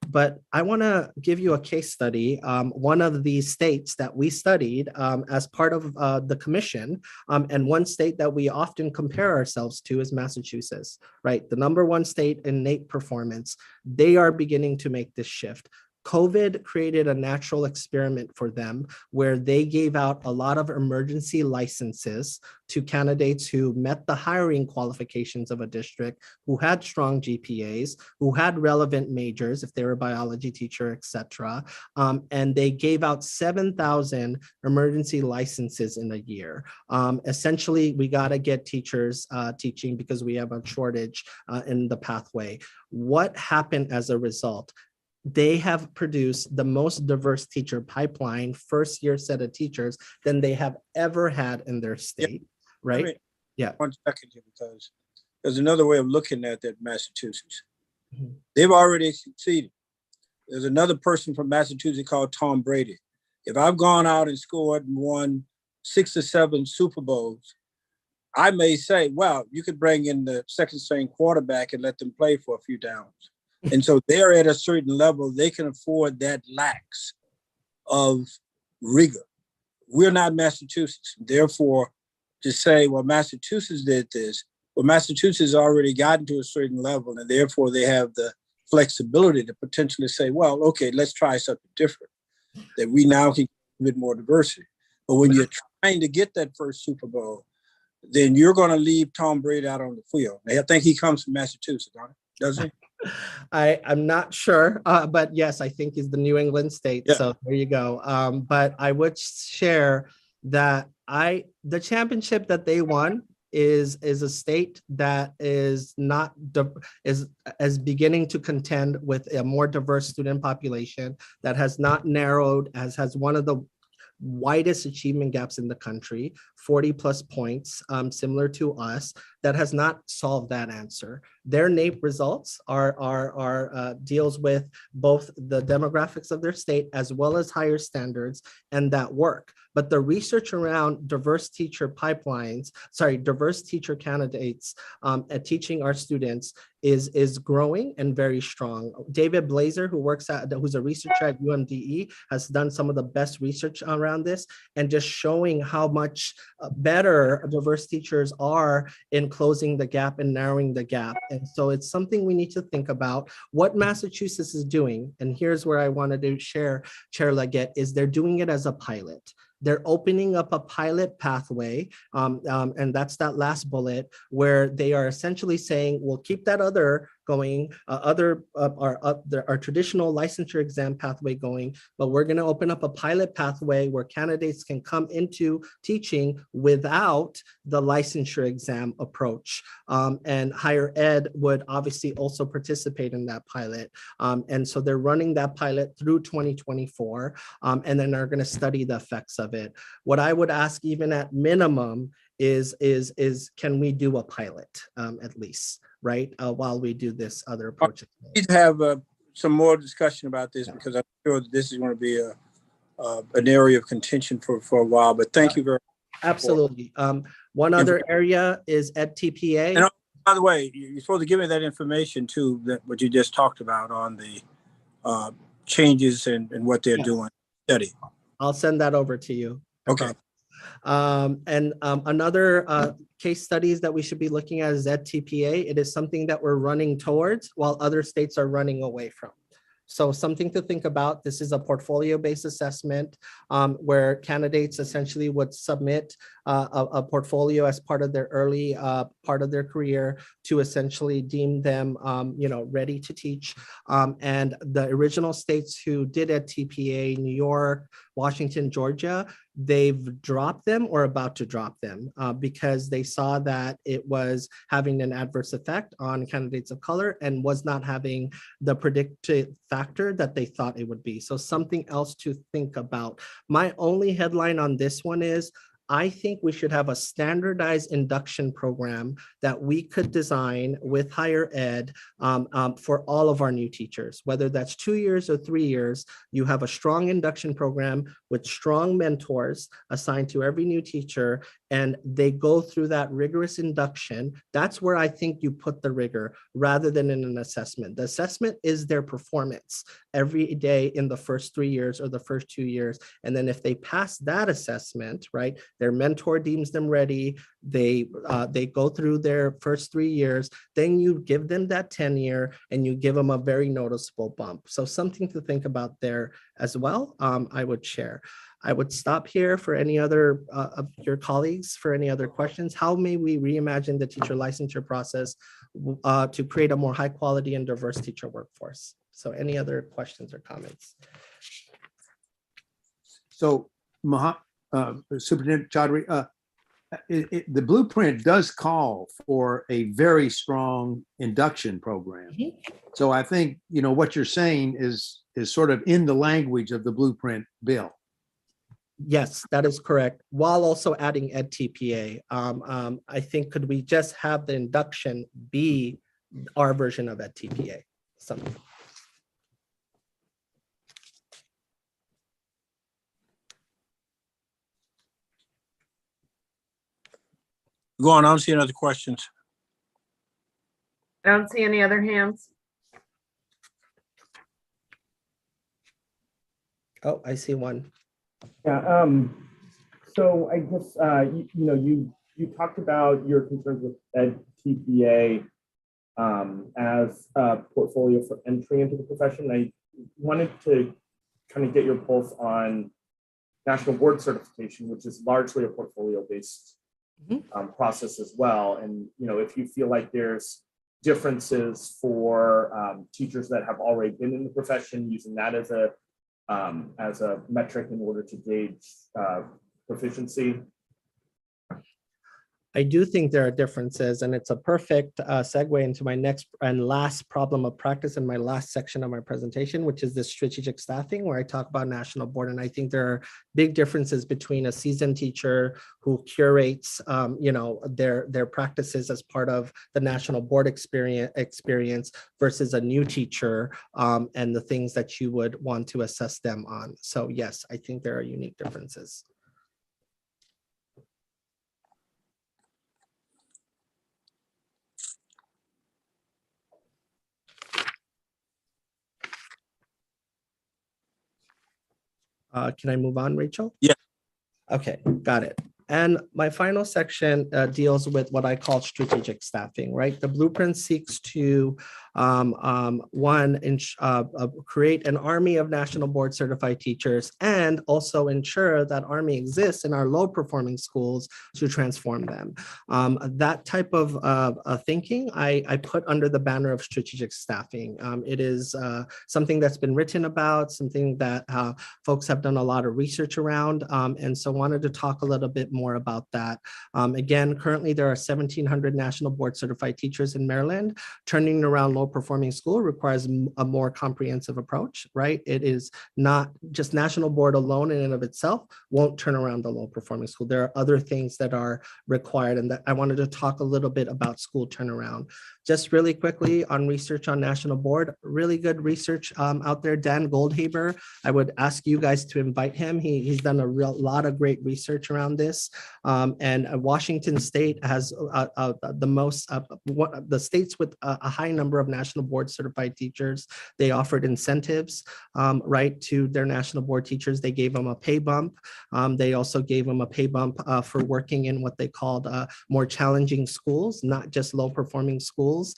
But I want to give you a case study. One of the states that we studied as part of the commission, and one state that we often compare ourselves to is Massachusetts, right? The #1 state in NAEP performance. They are beginning to make this shift. COVID created a natural experiment for them where they gave out a lot of emergency licenses to candidates who met the hiring qualifications of a district, who had strong GPAs, who had relevant majors, if they were a biology teacher, etc. And they gave out 7,000 emergency licenses in a year. Essentially, we got to get teachers teaching because we have a shortage in the pathway. What happened as a result? They have produced the most diverse teacher pipeline, first-year set of teachers, than they have ever had in their state, right? Yeah. 1 second here, because there's another way of looking at that Massachusetts. Mhm. They've already succeeded. There's another person from Massachusetts called Tom Brady. If I've gone out and scored and won 6 or 7 Super Bowls, I may say, well, you could bring in the second-string quarterback and let them play for a few downs. And so they're at a certain level, they can afford that lax of rigor. We're not Massachusetts. Therefore, to say, well, Massachusetts did this, well, Massachusetts already gotten to a certain level, and therefore they have the flexibility to potentially say, well, okay, let's try something different, that we now can get a bit more diversity. But when you're trying to get that first Super Bowl, then you're going to leave Tom Brady out on the field. I think he comes from Massachusetts, doesn't he? I'm not sure, but yes, I think he's the New England state. Yeah. So there you go. But I would share that the championship that they won is a state that is not is beginning to contend with a more diverse student population that has not narrowed, has one of the widest achievement gaps in the country, 40 plus points, similar to us, that has not solved that answer. Their NAEP results are deals with both the demographics of their state as well as higher standards, and that work. But the research around diverse teacher diverse teacher candidates at teaching our students is growing and very strong. David Blazer, who's a researcher at UMDE, has done some of the best research around this, and just showing how much better diverse teachers are in closing the gap and narrowing the gap. And so it's something we need to think about. What Massachusetts is doing, and here's where I wanted to share, Chair Leggett, is they're doing it as a pilot. they're opening up a pilot pathway, and that's that last bullet, where they are essentially saying, we'll keep that other going, our traditional licensure exam pathway going, but we're going to open up a pilot pathway where candidates can come into teaching without the licensure exam approach. And higher ed would obviously also participate in that pilot. And so they're running that pilot through 2024, and then are going to study the effects of it. What I would ask, even at minimum, is can we do a pilot at least, right? While we do this other approach. We need to have some more discussion about this, because I'm sure that this is going to be an area of contention for a while, but thank you very much. Absolutely. One other area is EdTPA. And by the way, you're supposed to give me that information too, that what you just talked about on the changes and what they're doing. Study. I'll send that over to you. Okay. Another case studies that we should be looking at is EdTPA. It is something that we're running towards while other states are running away from. So something to think about. This is a portfolio-based assessment where candidates essentially would submit a portfolio as part of their early part of their career to essentially deem them, ready to teach. And the original states who did EdTPA, New York, Washington, Georgia, they've dropped them or about to drop them because they saw that it was having an adverse effect on candidates of color and was not having the predicted factor that they thought it would be. So something else to think about. My only headline on this one is, I think we should have a standardized induction program that we could design with higher ed for all of our new teachers, whether that's 2 years or 3 years. You have a strong induction program with strong mentors assigned to every new teacher, and they go through that rigorous induction. That's where I think you put the rigor rather than in an assessment. The assessment is their performance every day in the first 3 years or the first 2 years. And then if they pass that assessment, right, their mentor deems them ready, they go through their first 3 years, then you give them that tenure and you give them a very noticeable bump. So something to think about there as well, I would share. I would stop here for any other of your colleagues for any other questions. How may we reimagine the teacher licensure process to create a more high quality and diverse teacher workforce? So any other questions or comments? So Superintendent Chaudhry, the blueprint does call for a very strong induction program. Mhm. So I think, what you're saying is sort of in the language of the blueprint bill. Yes, that is correct. While also adding EdTPA, I think could we just have the induction be our version of EdTPA? Something. Go on. I don't see any other questions. I don't see any other hands. Oh, I see one. Yeah, so I guess, you talked about your concerns with EdTPA as a portfolio for entry into the profession. I wanted to kind of get your pulse on national board certification, which is largely a portfolio-based process as well. And, if you feel like there's differences for teachers that have already been in the profession, using that as a metric in order to gauge proficiency. I do think there are differences, and it's a perfect segue into my next and last problem of practice in my last section of my presentation, which is the strategic staffing, where I talk about national board. And I think there are big differences between a seasoned teacher who curates, their practices as part of the national board experience versus a new teacher and the things that you would want to assess them on. So yes, I think there are unique differences. Can I move on, Rachel? Yeah. Okay, got it. And my final section deals with what I call strategic staffing, right? The blueprint seeks to One, create an army of national board certified teachers, and also ensure that army exists in our low performing schools to transform them. That type of thinking I put under the banner of strategic staffing. It is something that's been written about, something that folks have done a lot of research around, and so wanted to talk a little bit more about that. Again, currently there are 1,700 national board certified teachers in Maryland. Turning around low performing school requires a more comprehensive approach, right? It is not just national board alone in and of itself won't turn around the low performing school. There are other things that are required, and that I wanted to talk a little bit about school turnaround. Just really quickly on research on national board, really good research out there. Dan Goldhaber, I would ask you guys to invite him. He's done a lot of great research around this. And Washington State has the states with a high number of national board certified teachers. They offered incentives, right, to their national board teachers. They gave them a pay bump. They also gave them a pay bump for working in what they called more challenging schools, not just low performing schools.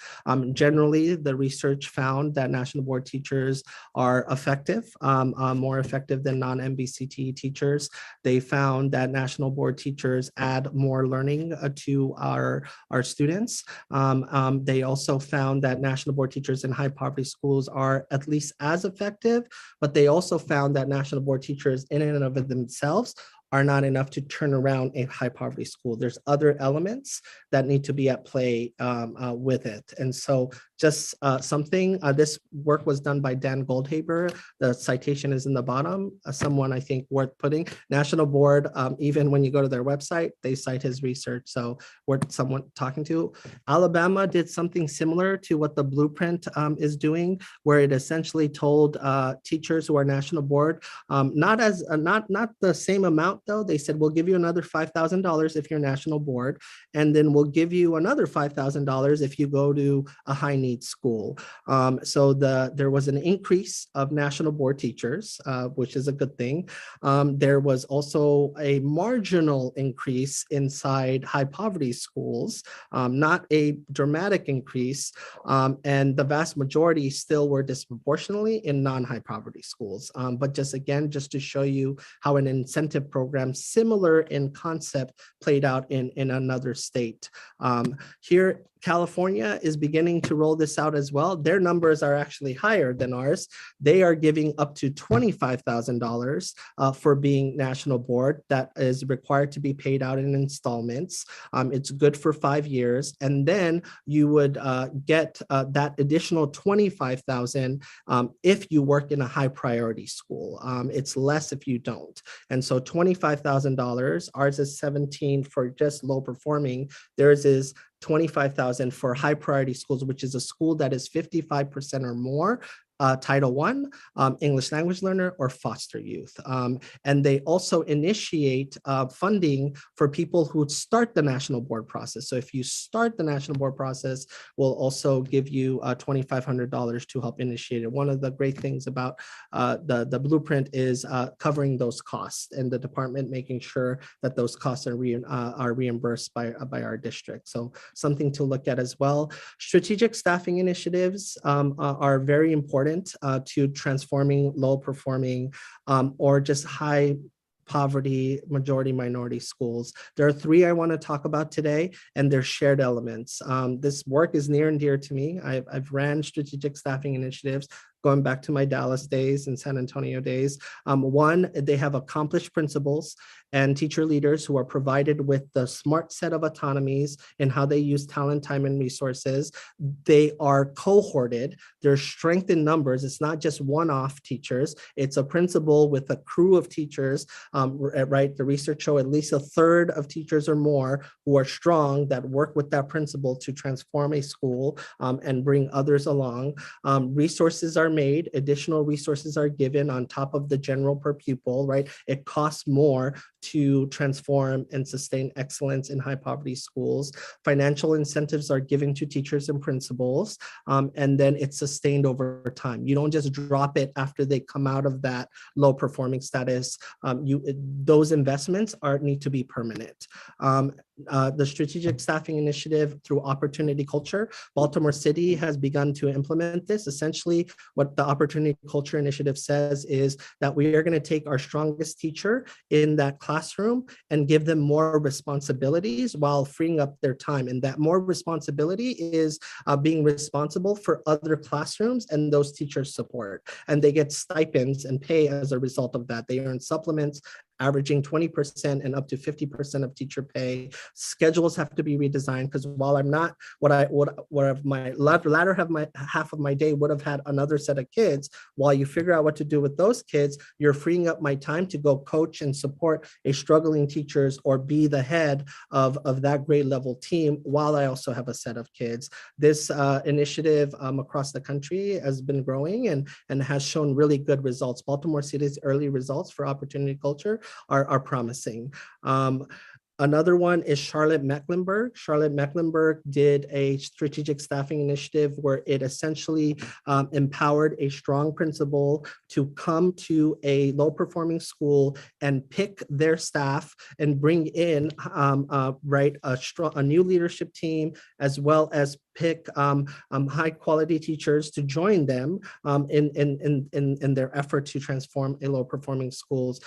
Generally, the research found that national board teachers are effective, more effective than non-MBCTE teachers. They found that national board teachers add more learning to our students. They also found that national board teachers in high poverty schools are at least as effective, but they also found that national board teachers in and of themselves are not enough to turn around a high poverty school. There's other elements that need to be at play with it. And so just something, this work was done by Dan Goldhaber. The citation is in the bottom, someone I think worth putting. National Board, even when you go to their website, they cite his research. So worth someone talking to. Alabama did something similar to what the blueprint is doing, where it essentially told teachers who are national board, not the same amount though. They said, we'll give you another $5,000 if you're national board, and then we'll give you another $5,000 if you go to a high needs school. So there was an increase of national board teachers, which is a good thing. There was also a marginal increase inside high poverty schools, not a dramatic increase, and the vast majority still were disproportionately in non-high poverty schools. But just to show you how an incentive program similar in concept played out in another state. Here, California is beginning to roll this out as well. Their numbers are actually higher than ours. They are giving up to $25,000 for being national board. That is required to be paid out in installments. It's good for 5 years. And then you would get that additional $25,000 if you work in a high priority school. It's less if you don't. And so $25,000, ours is 17 for just low performing. Theirs is $25,000 for high priority schools, which is a school that is 55% or more Title I, English language learner, or foster youth. And they also initiate funding for people who start the national board process. So if you start the national board process, we'll also give you $2,500 to help initiate it. One of the great things about the blueprint is covering those costs, and the department making sure that those costs are reimbursed by our district. So something to look at as well. Strategic staffing initiatives are very important to transforming low performing or just high poverty majority minority schools. There are 3 I want to talk about today, and they're shared elements. This work is near and dear to me. I've ran strategic staffing initiatives going back to my Dallas days and San Antonio days. One, they have accomplished principals and teacher leaders who are provided with the smart set of autonomies in how they use talent, time, and resources. They are cohorted. There's strength in numbers. It's not just one-off teachers. It's a principal with a crew of teachers, right? The research show at least 1/3 of teachers or more who are strong that work with that principal to transform a school and bring others along. Resources are made, additional resources are given on top of the general per pupil, right? It costs more to transform and sustain excellence in high poverty schools. Financial incentives are given to teachers and principals, and then it's sustained over time. You don't just drop it after they come out of that low performing status. Those investments need to be permanent. The Strategic Staffing Initiative through Opportunity Culture, Baltimore City has begun to implement this. Essentially, what the Opportunity Culture Initiative says is that we are going to take our strongest teacher in that classroom and give them more responsibilities while freeing up their time. And that more responsibility is being responsible for other classrooms and those teachers' support. And they get stipends and pay as a result of that. They earn supplements averaging 20% and up to 50% of teacher pay. Schedules have to be redesigned because while I'm not my latter half of my day would have had another set of kids, while you figure out what to do with those kids, you're freeing up my time to go coach and support a struggling teachers or be the head of that grade level team while I also have a set of kids. This initiative across the country has been growing and has shown really good results. Baltimore City's early results for opportunity culture are promising. Another one is Charlotte-Mecklenburg. Charlotte-Mecklenburg did a strategic staffing initiative where it essentially empowered a strong principal to come to a low-performing school and pick their staff and bring in a new leadership team, as well as pick high-quality teachers to join them in their effort to transform a low-performing schools.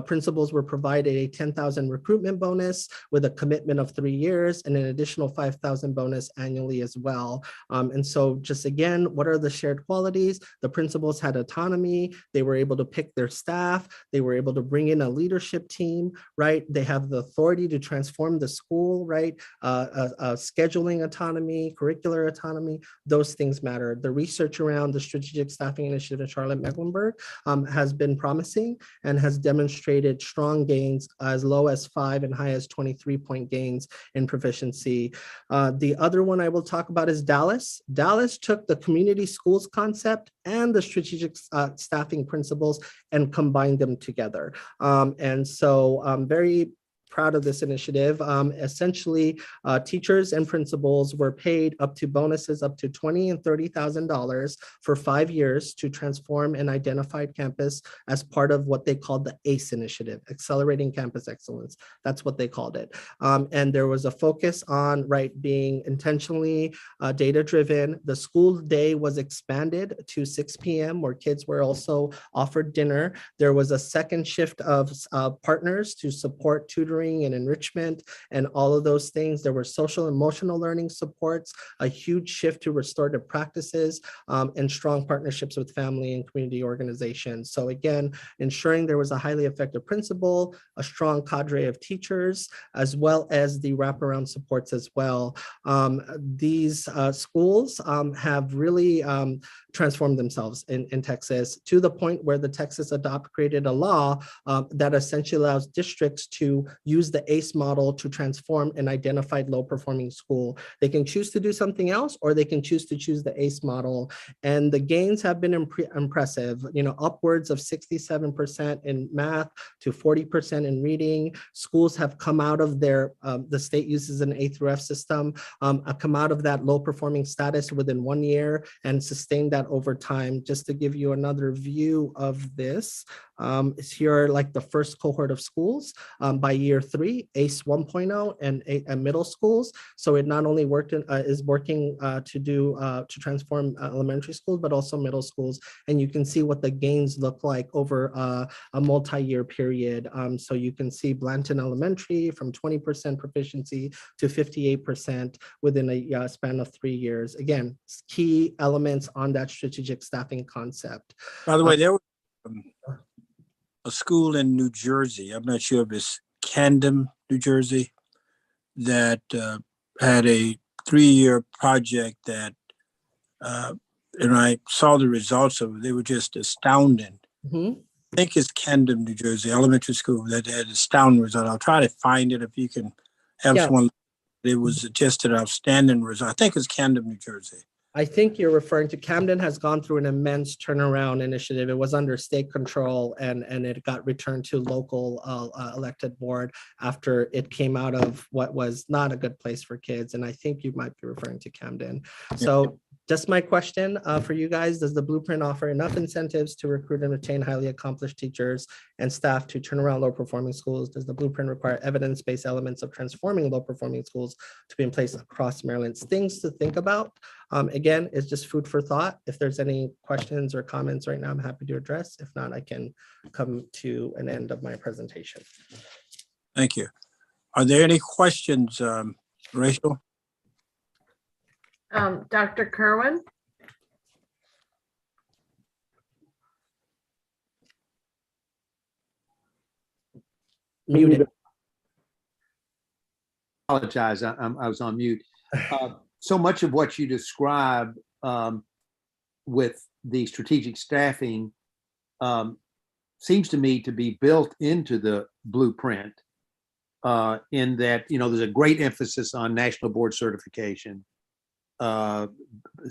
Principals were provided a $10,000 recruitment bonus with a commitment of 3 years and an additional $5,000 bonus annually as well. And so just again, what are the shared qualities? The principals had autonomy. They were able to pick their staff. They were able to bring in a leadership team, right? They have the authority to transform the school, right? Scheduling autonomy, curricular autonomy, those things matter. The research around the Strategic Staffing Initiative in Charlotte-Mecklenburg has been promising and has demonstrated strong gains as low as 5 and high as 23-point gains in proficiency. The other one I will talk about is Dallas. Dallas took the community schools concept and the strategic staffing principles and combined them together. And so I'm very proud of this initiative. Essentially, teachers and principals were paid up to bonuses up to $20,000 and $30,000 for 5 years to transform an identified campus as part of what they called the ACE initiative, Accelerating Campus Excellence. That's what they called it. And there was a focus on being intentionally data-driven. The school day was expanded to 6 p.m. where kids were also offered dinner. There was a second shift of partners to support tutoring and enrichment and all of those things. There were social emotional learning supports, a huge shift to restorative practices, and strong partnerships with family and community organizations. So again, ensuring there was a highly effective principal, a strong cadre of teachers, as well as the wraparound supports as well. These schools have really transformed themselves in Texas to the point where the Texas Adopt created a law that essentially allows districts to use the ACE model to transform an identified low-performing school. They can choose to do something else, or they can choose to choose the ACE model. And the gains have been impressive, upwards of 67% in math to 40% in reading. Schools have come out of their, the state uses an A through F system, come out of that low-performing status within 1 year and sustain that over time. Just to give you another view of this, here are like the first cohort of schools by year 3, ACE 1.0 and middle schools. So it not only is working to transform elementary schools, but also middle schools. And you can see what the gains look like over a multi-year period. So you can see Blanton Elementary from 20% proficiency to 58% within a span of 3 years. Again, key elements on that strategic staffing concept. By the way, there was a school in New Jersey, I'm not sure if it's Camden, New Jersey, that had a 3-year project that, and I saw the results of it, they were just astounding. Mm-hmm. I think it's Camden, New Jersey, elementary school that had astounding result. I'll try to find it if you can have someone. It was just an outstanding result. I think it's Camden, New Jersey. I think you're referring to Camden has gone through an immense turnaround initiative. It was under state control and it got returned to local elected board after it came out of what was not a good place for kids. And I think you might be referring to Camden. So just my question for you guys, does the blueprint offer enough incentives to recruit and retain highly accomplished teachers and staff to turn around low performing schools? Does the blueprint require evidence-based elements of transforming low performing schools to be in place across Maryland? Things to think about. Again, it's just food for thought. If there's any questions or comments right now, I'm happy to address. If not, I can come to an end of my presentation. Thank you. Are there any questions, Rachel? Dr. Kerwin? Muted. Apologize, I was on mute. So much of what you describe with the strategic staffing seems to me to be built into the blueprint in that, there's a great emphasis on national board certification,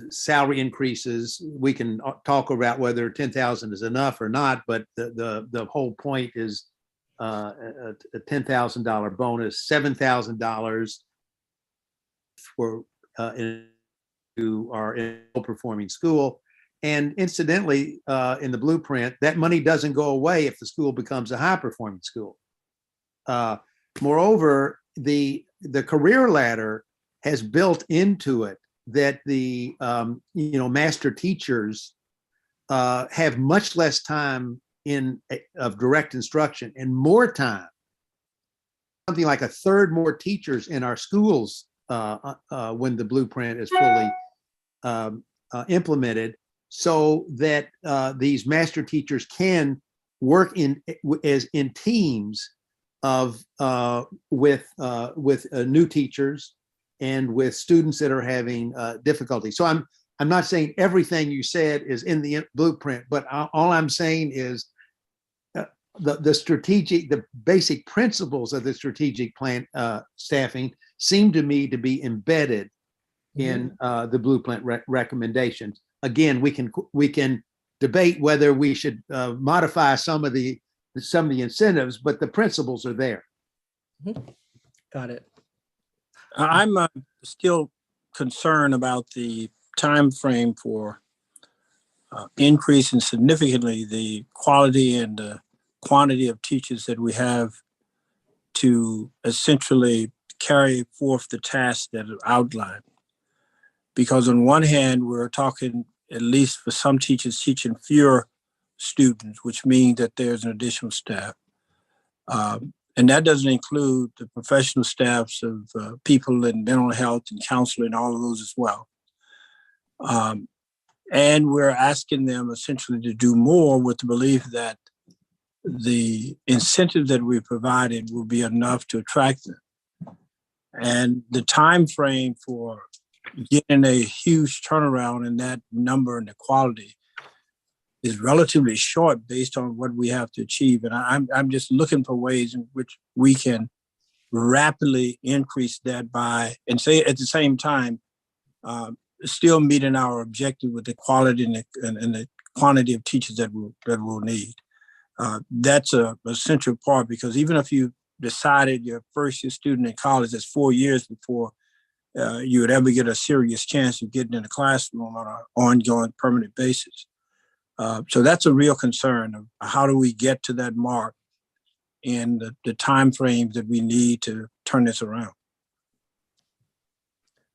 salary increases. We can talk about whether 10,000 is enough or not, but the whole point is a $10,000 bonus, $7,000 for who are in a low-performing school. And incidentally, in the blueprint, that money doesn't go away if the school becomes a high-performing school. Moreover, the career ladder has built into it that the master teachers have much less time of direct instruction and more time, something like a third more teachers in our schools when the blueprint is fully implemented, so that these master teachers can work in teams of with new teachers and with students that are having difficulty. So I'm not saying everything you said is in the blueprint, but all I'm saying is the basic principles of the strategic plan staffing seem to me to be embedded in the blueprint recommendations. Again, we can debate whether we should modify some of the incentives, but the principles are there. Got it. I'm still concerned about the time frame for increasing significantly the quality and the quantity of teachers that we have to essentially carry forth the tasks that are outlined. Because on one hand, we're talking, at least for some teachers, teaching fewer students, which means that there's an additional staff. And that doesn't include the professional staffs of people in mental health and counseling, all of those as well. And we're asking them essentially to do more with the belief that the incentive that we provided will be enough to attract them. And the time frame for getting a huge turnaround in that number and the quality is relatively short based on what we have to achieve. And I'm just looking for ways in which we can rapidly increase that by, and say at the same time, still meeting our objective with the quality and the quantity of teachers that we'll need. That's a central part, because even if you decided your first year student in college, that's 4 years before you would ever get a serious chance of getting in a classroom on an ongoing permanent basis. So that's a real concern of how do we get to that mark in the time frames that we need to turn this around.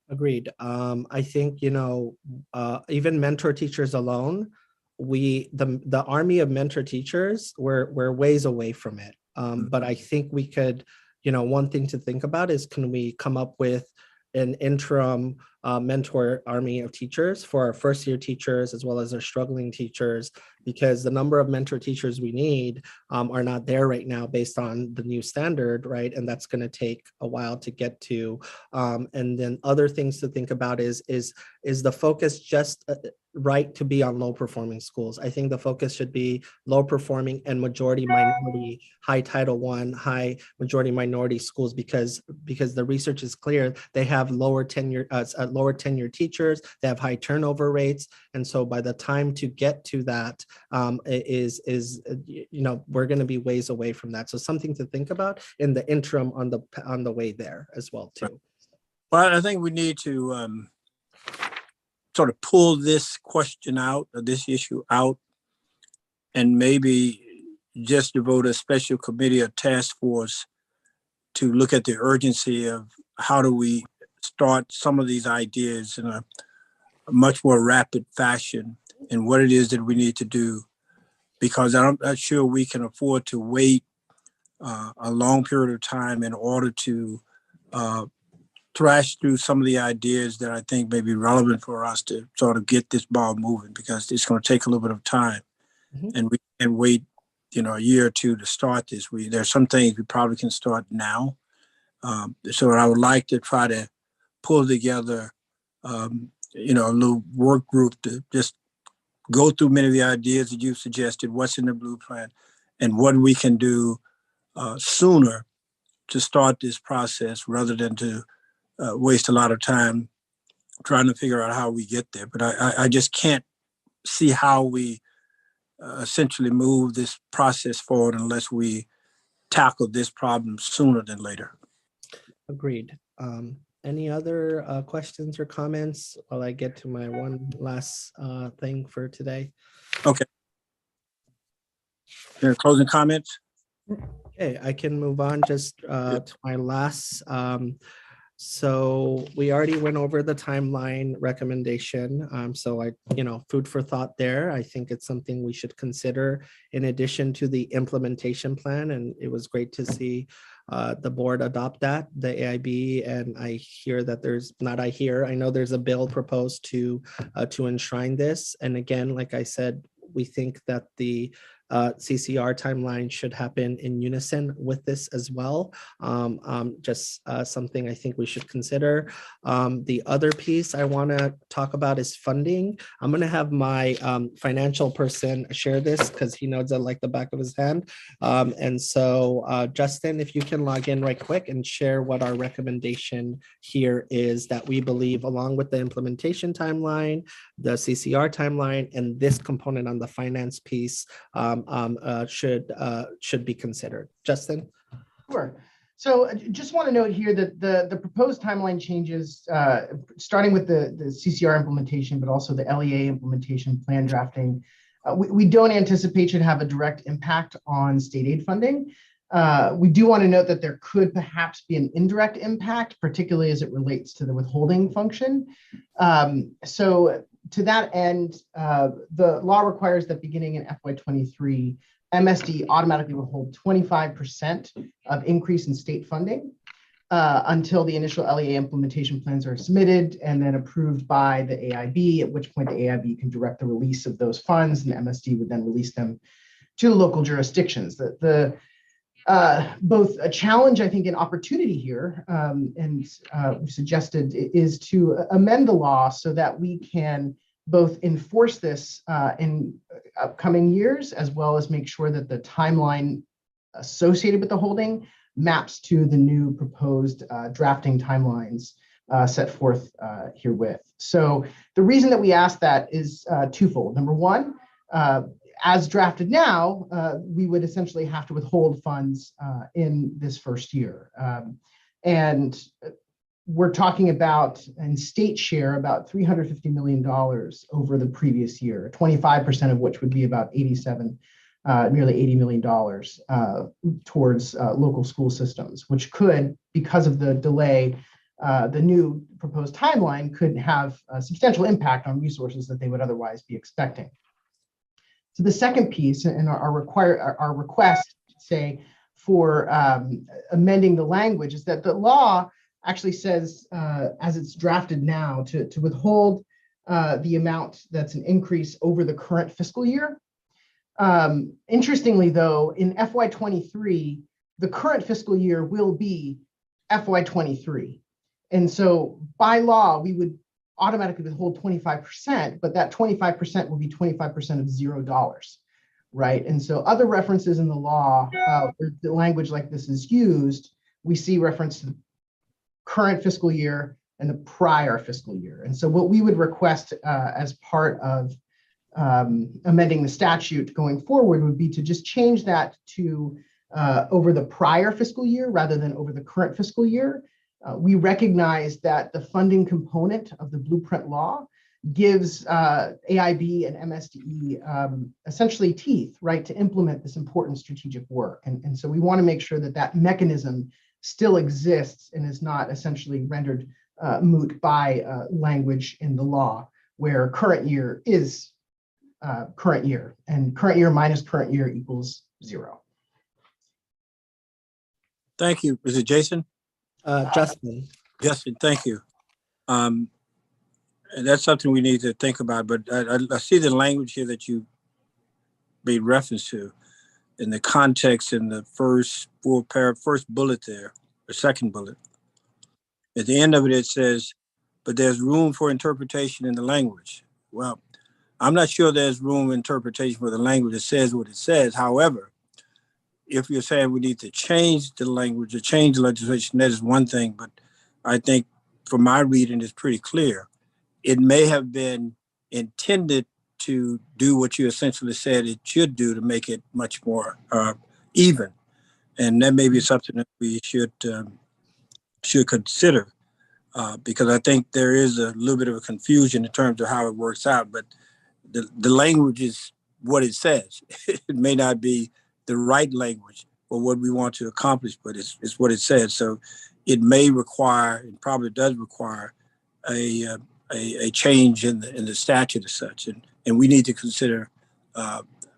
Agreed. I think, even mentor teachers alone, the army of mentor teachers, we're ways away from it. But I think we could, one thing to think about is, can we come up with an interim mentor army of teachers for our first year teachers as well as our struggling teachers, because the number of mentor teachers we need are not there right now based on the new standard, right? And that's going to take a while to get to. And then other things to think about is the focus just right to be on low performing schools? I think the focus should be low performing and majority minority, high Title I, high majority minority schools, because the research is clear. They have lower tenure, lower tenure teachers, they have high turnover rates. And so by the time to get to that we're going to be ways away from that. So something to think about in the interim on the way there as well too. Well, I think we need to sort of pull this question out, or this issue out, and maybe just devote a special committee or task force to look at the urgency of how do we start some of these ideas in a much more rapid fashion, and what it is that we need to do, because I'm not sure we can afford to wait a long period of time in order to thrash through some of the ideas that I think may be relevant for us to sort of get this ball moving, because it's going to take a little bit of time. Mhm. And we can wait, a year or two to start this. There's some things we probably can start now. So I would like to try to pull together, a little work group to just go through many of the ideas that you've suggested, what's in the blueprint, and what we can do sooner to start this process, rather than to waste a lot of time trying to figure out how we get there. But I just can't see how we essentially move this process forward unless we tackle this problem sooner than later. Agreed. Any other questions or comments while I get to my one last thing for today? Okay. Any closing comments? Okay, I can move on just to my last. So we already went over the timeline recommendation. So food for thought there. I think it's something we should consider in addition to the implementation plan. And it was great to see the board adopt that, the AIB. And I hear that I know there's a bill proposed to enshrine this. And again, like I said, we think that the CCR timeline should happen in unison with this as well. Just something I think we should consider. The other piece I want to talk about is funding. I'm going to have my financial person share this because he knows it like the back of his hand. And so Justin, if you can log in right quick and share what our recommendation here is, that we believe along with the implementation timeline, the CCR timeline, and this component on the finance piece should be considered. Justin? Sure. So just want to note here that the proposed timeline changes, starting with the CCR implementation, but also the LEA implementation plan drafting, we don't anticipate should have a direct impact on state aid funding. We do want to note that there could perhaps be an indirect impact, particularly as it relates to the withholding function. So to that end, the law requires that beginning in FY23, MSD automatically withhold 25% of increase in state funding until the initial LEA implementation plans are submitted and then approved by the AIB, at which point the AIB can direct the release of those funds, and MSD would then release them to the local jurisdictions. Both a challenge, I think, and opportunity here, and we've suggested, is to amend the law so that we can both enforce this in upcoming years, as well as make sure that the timeline associated with the holding maps to the new proposed drafting timelines set forth herewith. So the reason that we asked that is twofold. Number one, as drafted now, we would essentially have to withhold funds in this first year. And we're talking about, in state share, about $350 million over the previous year, 25% of which would be about nearly $80 million towards local school systems, which could, because of the delay, the new proposed timeline could have a substantial impact on resources that they would otherwise be expecting. So the second piece, and our request, say, for amending the language, is that the law actually says, as it's drafted now, to withhold the amount that's an increase over the current fiscal year. Interestingly, though, in FY23, the current fiscal year will be FY23. And so by law, we would automatically withhold 25%, but that 25% will be 25% of $0, right? And so other references in the law, where the language like this is used, we see reference to the current fiscal year and the prior fiscal year. And so what we would request as part of amending the statute going forward would be to just change that to over the prior fiscal year rather than over the current fiscal year. We recognize that the funding component of the blueprint law gives AIB and MSDE essentially teeth, right, to implement this important strategic work. And so we want to make sure that that mechanism still exists and is not essentially rendered moot by language in the law where current year is current year, and current year minus current year equals 0. Thank you. Is it Jason? Justin. Justin, thank you. And that's something we need to think about, but I see the language here that you made reference to in the context in the first first bullet there, or second bullet. At the end of it, it says, but there's room for interpretation in the language. Well, I'm not sure there's room for interpretation for the language that says what it says. However, if you're saying we need to change the language or change the legislation, that is one thing, but I think from my reading, it's pretty clear. It may have been intended to do what you essentially said it should do to make it much more even. And that may be something that we should consider because I think there is a little bit of a confusion in terms of how it works out, but the language is what it says. It may not be the right language for what we want to accomplish, but it's what it says. So it may require, and probably does require, a change in the statute as such. And we need to consider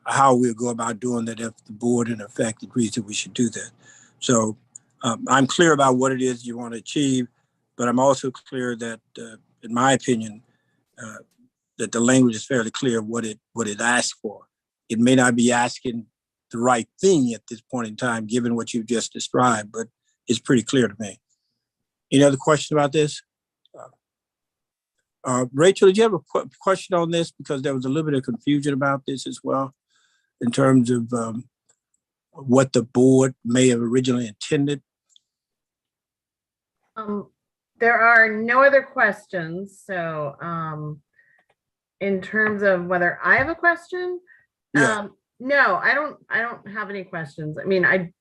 how we'll go about doing that if the board in effect agrees that we should do that. So I'm clear about what it is you want to achieve, but I'm also clear that, in my opinion, that the language is fairly clear what it asks for. It may not be asking the right thing at this point in time, given what you've just described, but it's pretty clear to me. Any other questions about this? Rachel, did you have a question on this? Because there was a little bit of confusion about this as well, in terms of what the board may have originally intended. There are no other questions. So in terms of whether I have a question, Yeah. no, I don't have any questions. I mean,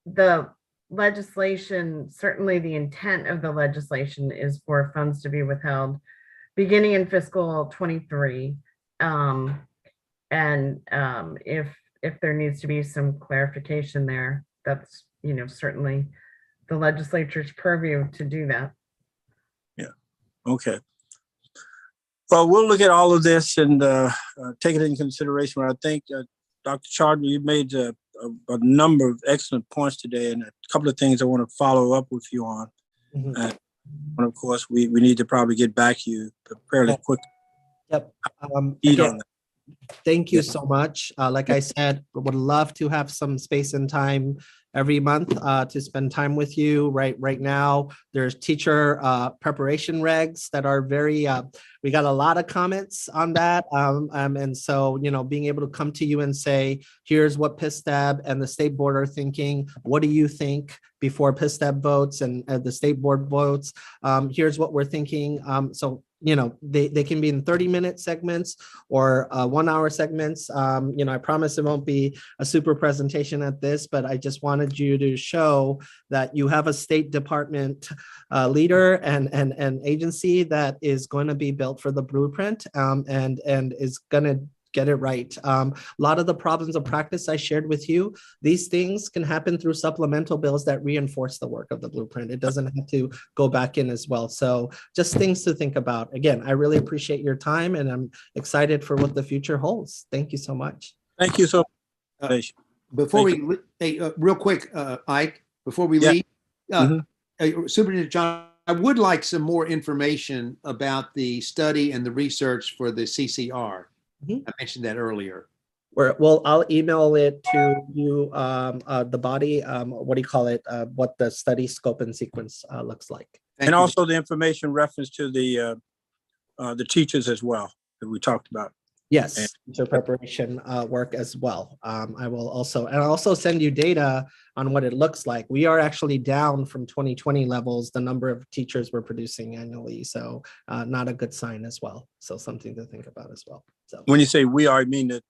the legislation, certainly the intent of the legislation is for funds to be withheld beginning in fiscal 23. And if there needs to be some clarification there, that's, certainly the legislature's purview to do that. Yeah. Okay. Well, we'll look at all of this and take it into consideration. I think, Dr. Charter, you made a number of excellent points today, and a couple of things I want to follow up with you on. Mhm. And of course, we need to probably get back to you fairly quick. Yep. Eat Again, on that. thank you Yeah. so much. Like I said, would love to have some space and time every month to spend time with you. Right now, there's teacher preparation regs that are very, we got a lot of comments on that. And so, being able to come to you and say, here's what PSTAB and the state board are thinking. What do you think before PSTAB votes and the state board votes? Here's what we're thinking. So they can be in 30-minute segments or 1-hour segments. I promise it won't be a super presentation at this, but I just wanted you to show that you have a State Department leader and agency that is going to be built for the blueprint and is going to get it right. A lot of the problems of practice I shared with you, these things can happen through supplemental bills that reinforce the work of the blueprint. It doesn't have to go back in as well. So just things to think about. Again, I really appreciate your time and I'm excited for what the future holds. Thank you so much. Thank you so much. Before Thank we, hey, real quick, Ike, before we Yeah. leave, Superintendent John, I would like some more information about the study and the research for the CCR. Mhm. I mentioned that earlier. Well, I'll email it to you, the body, what do you call it? What the study scope and sequence looks like. Thank And you. also the information reference to the teachers as well that we talked about. Yes, teacher preparation work as well. I'll also send you data on what it looks like. We are actually down from 2020 levels, the number of teachers we're producing annually. So not a good sign as well. So something to think about as well. So When you say we are, I mean that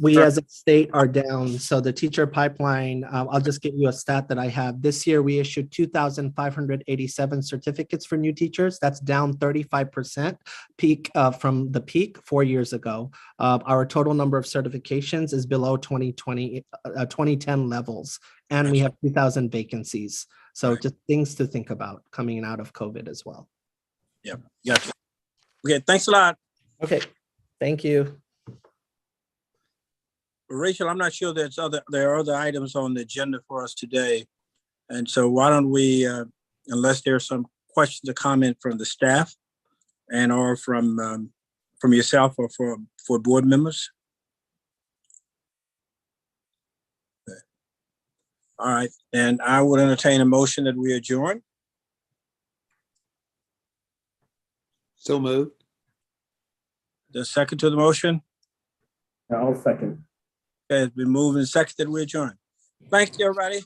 we as a state are down. So the teacher pipeline, I'll just give you a stat that I have. This year, we issued 2,587 certificates for new teachers. That's down 35% peak from the peak 4 years ago. Our total number of certifications is below 2010 levels, and we have 2,000 vacancies. So just things to think about coming out of COVID as well. Yep. Gotcha. Okay. Thanks a lot. Okay. Thank you. Rachel, I'm not sure there are other items on the agenda for us today. And so why don't we, unless there's some questions or comment from the staff and or from yourself or for board members. Okay. All right. And I would entertain a motion that we adjourn. So moved. The second to the motion. I'll second. Okay, it's been moved and seconded. We adjourn. Thank you, everybody.